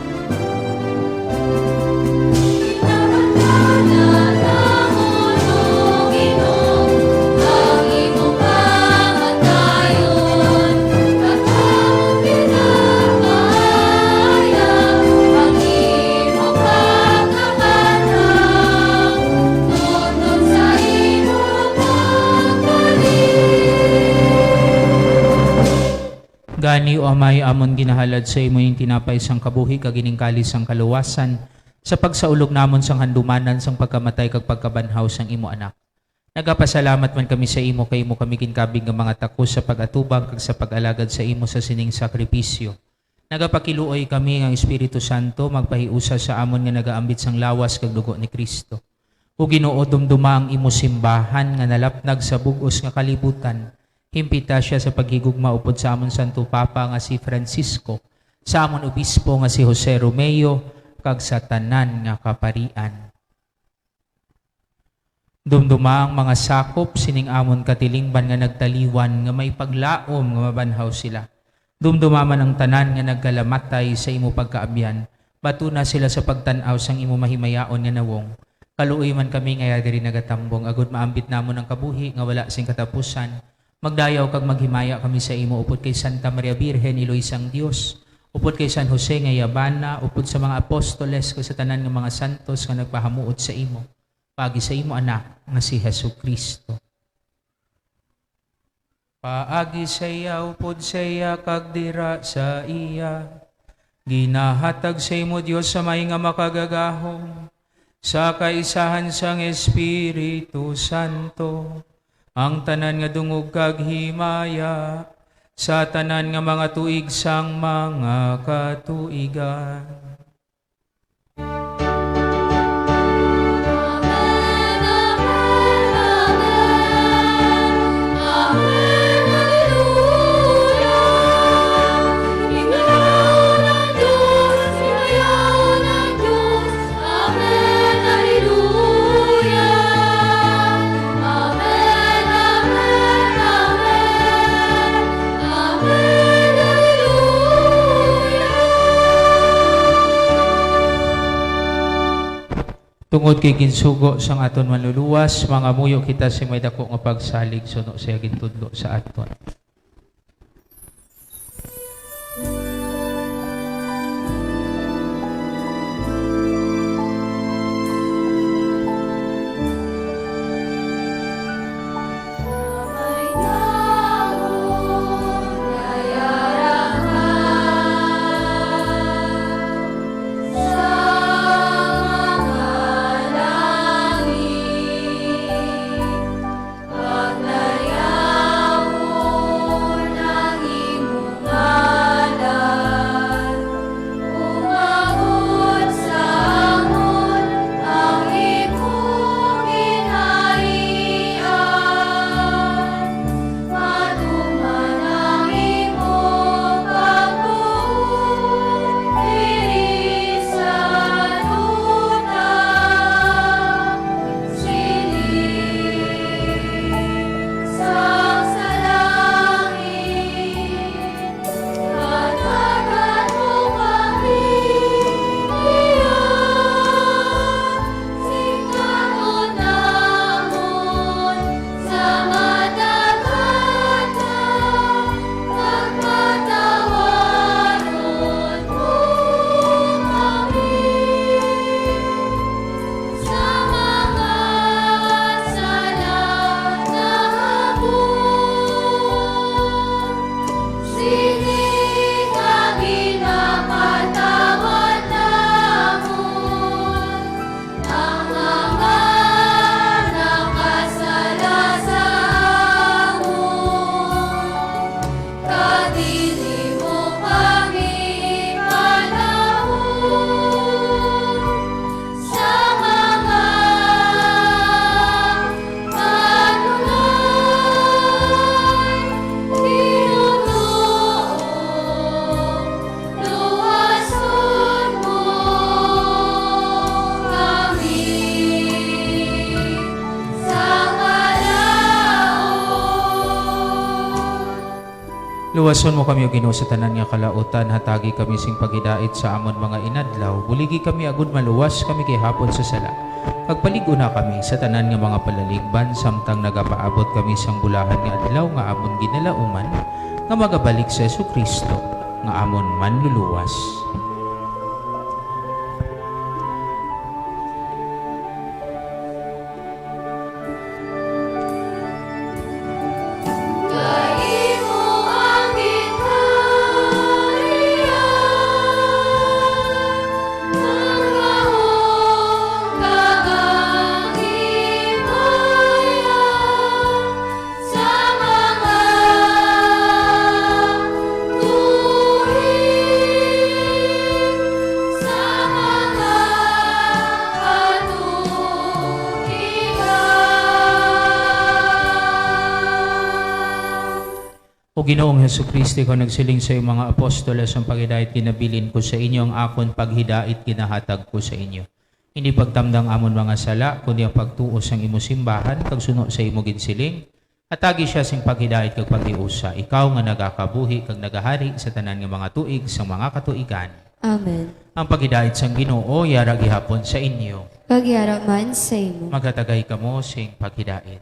Gani o amay amon ginahalad sa imo yung tinapay sang kabuhi kag ining kalis sang kaluwasan sa pagsaulog namon sang handumanan sang pagkamatay kag pagkabanhaw sang imo anak. Nagapasalamat man kami sa imo kay imo kami ginkabig nga mga takos sa pag-atubang kag sa pag-alagad sa imo sa sining sakripisyo. Nagapakiluoy kami nga Espiritu Santo magpahiusa sa amon nga nagaambit sang lawas kag dugo ni Kristo. O Ginoo dumduma ang imo simbahan nga nalapnag sa bug-os nga kalibutan. Himpita siya sa paghigugma upod sa amon Santo Papa nga si Francisco, sa amon Obispo nga si Jose Romeo, kag sa tanan nga kaparian. Dumduma ang mga sakop sining amon katilingban nga nagtaliwan nga may paglaom nga mabanhaw sila. Dumduma man ang tanan nga nagkalamatay sa imo pagkaabyan, batuna sila sa pagtanaw sang imo mahimayaon nga nawong. Kaluoy man kami nga diri nagatambong, agud maambit namon ang kabuhi nga wala sing katapusan. Magdayaw kag maghimaya kami sa imo upod kay Santa Maria Birhen Iloisang Dios, upod kay San Jose nga yabana, upod sa mga apostoles kag sa tanan nga mga santos nga nagpahamuot sa imo, pagi sa imo anak nga si Hesukristo. Paagi sa iya upod sa iya kag dira sa iya, ginahatag sa imo Dios sa may nga makagagahom, sa kaisahan sang Espiritu Santo. Ang tanan nga dungog kag himaya sa tanan nga mga tuig sang mga katuigan. Tungod kay ginsugo sang aton manluluwas, mga muyo kita sing may dako nga pagsalig suno sa gintudlo sa aton. Luwason mo kami o Ginoo sa tanan nga kalautan, hatagi kami sing paghidait sa amon mga inadlaw, buligi kami agud maluwas kami kay hapon sa sala. Pagpaligo na kami sa tanan nga mga palaligban, samtang nagapaabot kami sang bulahan nga adlaw nga amon ginalauman, nga magabalik sa Kristo nga amon manluluwas. O Ginoong Hesukristo, ikaw nagsiling sa iyong mga apostoles ang paghidait kinabilin ko sa inyo, ang akon paghidait kinahatag ko sa inyo. Hindi pagtamdang amon mga sala, kundi ang pagtuos ang imo simbahan, kag suno sa imo ginsiling, at agi siya sing paghidait kag paghiusa. Ikaw nga nagakabuhi kag nagahari sa tanan nga mga tuig sa mga katuigan. Amen. Ang paghidait sang Ginoo yara gihapon sa inyo. Kagyara man sa imo. Maghatagay kamo sing paghidait.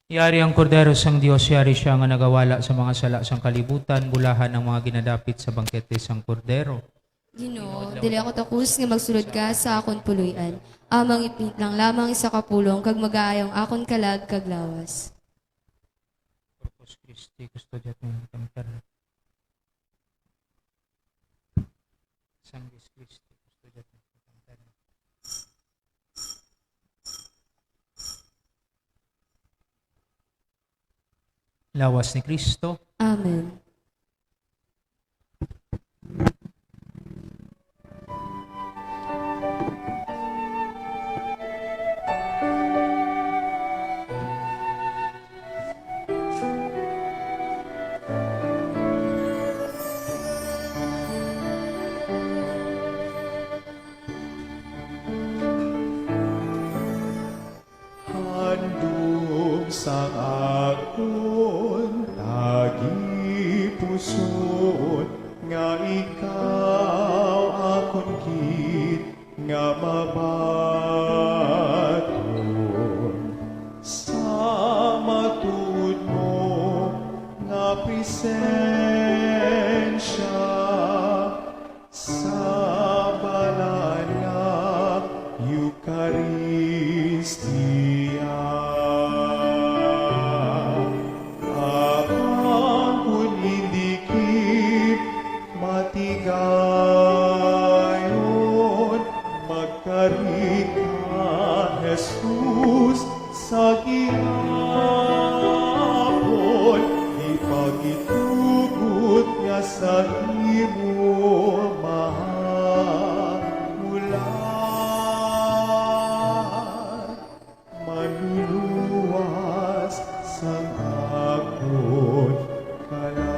Yari ang kordero sang Dios, yari siya nga nagawala sa mga sala sang kalibutan, bulahan ang mga ginadapit sa bangkete sang kordero. Ginoo, dili ako takus nga magsulod ka sa akon puluyan. Amang ipit lang lamang isa kapulong kag mag-aayong akon kalag kag lawas. Corpus Christi, custodiat ng kamper. Sanggis Christi, custodiat ng kamper. Lawas ni Kristo. Amen. Handog sa akon lagi puson nga ikaw akon kit nga mabaton sa matud mo nga presensya sa balan nga Eucharistia. Akon indikit matigayon, magkarit ka, Jesus, sa gihapon, ipagitugot nga sa imo mahamulan, manluluwas sa akon kalag.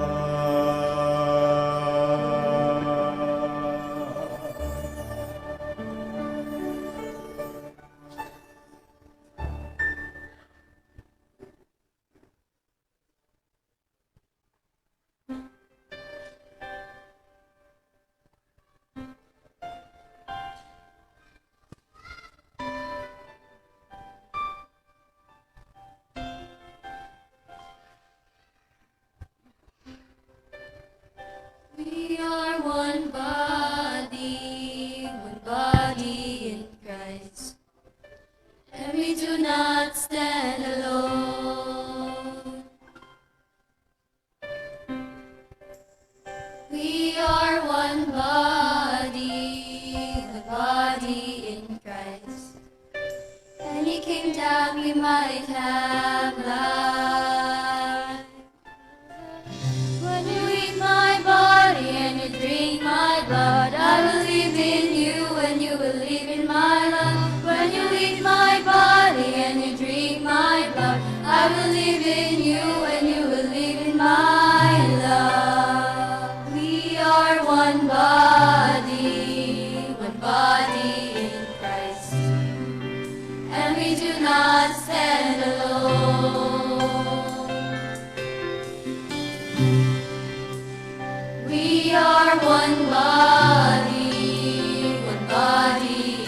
we might have life. When you eat my body and you drink my blood, I believe in you and you believe in my love. When you eat my body and you drink my blood, I believe in you and you believe in my love. We are one body in Christ, and we do not stand alone. We are one body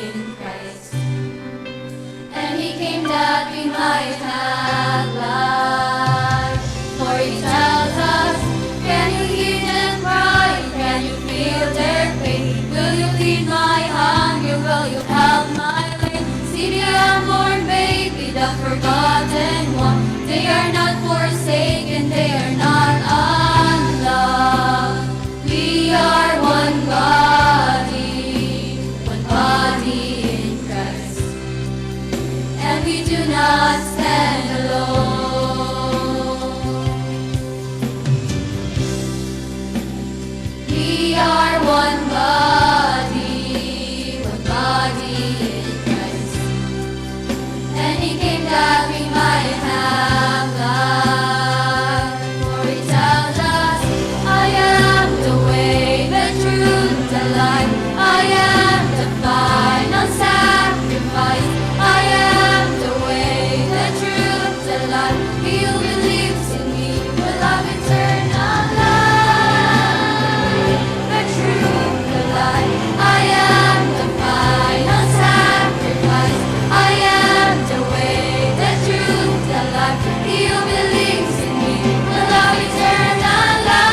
in Christ, and He came that we might have life. For He tells us, can you hear them cry? Can you feel their pain? Will you feed my hunger? Will you help my pain? See the unborn baby, the forgotten one. They are not forsaken, they are not unloved. We are one body in Christ, and we do not stand alone. We are one body in Christ, and He came that we might have life. For He tells us, I am the way, the truth, the life. I am the final sacrifice. I am the way, the truth, the life. He who believes in me will have eternal life. The truth, the life. I am the final sacrifice. I am the way, the truth, the life. He who believes in me will have eternal life.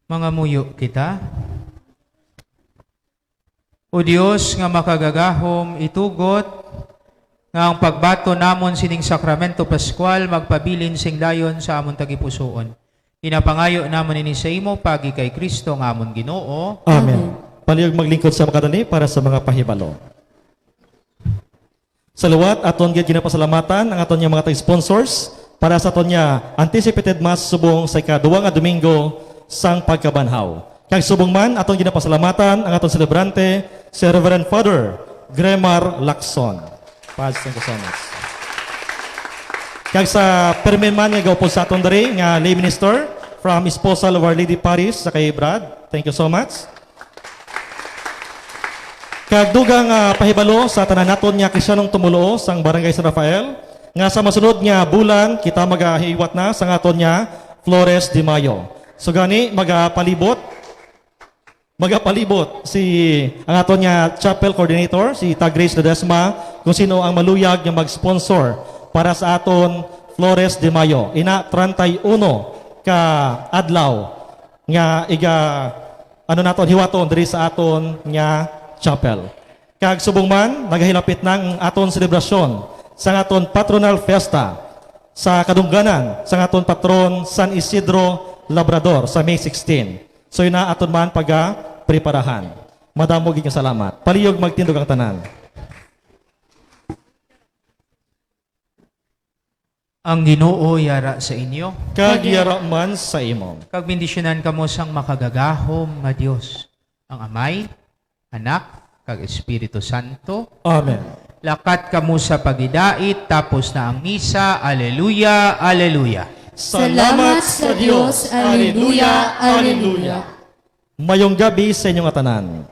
Mga muyo kita. O Dios nga makagagahom itugot nga ang pagbato namon sining sakramento Pascual magpabilin sing dayon sa amon tagipusoon. Inapangayo namon ini sa imo pagi kay Kristo nga amon Ginoo. Amen. Palihog maglingkod sa makadali para sa mga pahibalo. Sa luwat, aton gyud ginapasalamatan ang aton mga sponsors para sa aton anticipated mass subong sa ikaduwa nga Domingo sang pagkabanhaw. Kag subong man aton ginapasalamatan ang aton celebrante si Reverend Father Gremar Lacson. Paz, thank you so much. Kag sa permin man nga gaupod sa aton diri nga lay minister from Esposal of Our Lady Paris sa kay Brad. Thank you so much. Kag dugang pahibalo sa tanan naton nga Kristiyanong tumuluo sang Barangay San Rafael nga sa masunod nga bulan kita magahiwat na sa aton Flores de Mayo. So gani magapalibot si ang aton chapel coordinator si Tag Grace Ledesma kung sino ang maluyag nga mag-sponsor para sa aton Flores de Mayo. Ina 31 ka adlaw nga naton hiwaton diri sa aton nga chapel. Kag subong man nagahilapit nang aton selebrasyon sa aton patronal fiesta sa kadungganan sa aton patron San Isidro Labrador sa May 16. So yun na aton man preparahan. Madamo gid nga salamat. Palihog magtindog ang tanan. Ang Ginoo yara sa inyo. Kag yara man sa imo. Kag bendisyonan kamo sang makagagahom nga Dios, ang Amay, Anak, kag Espiritu Santo. Amen. Lakat kamo sa pagidait tapos na ang misa. Alleluia, alleluia. Salamat sa Diyos. Alleluia, alleluia. Mayong gabi sa inyong tanan.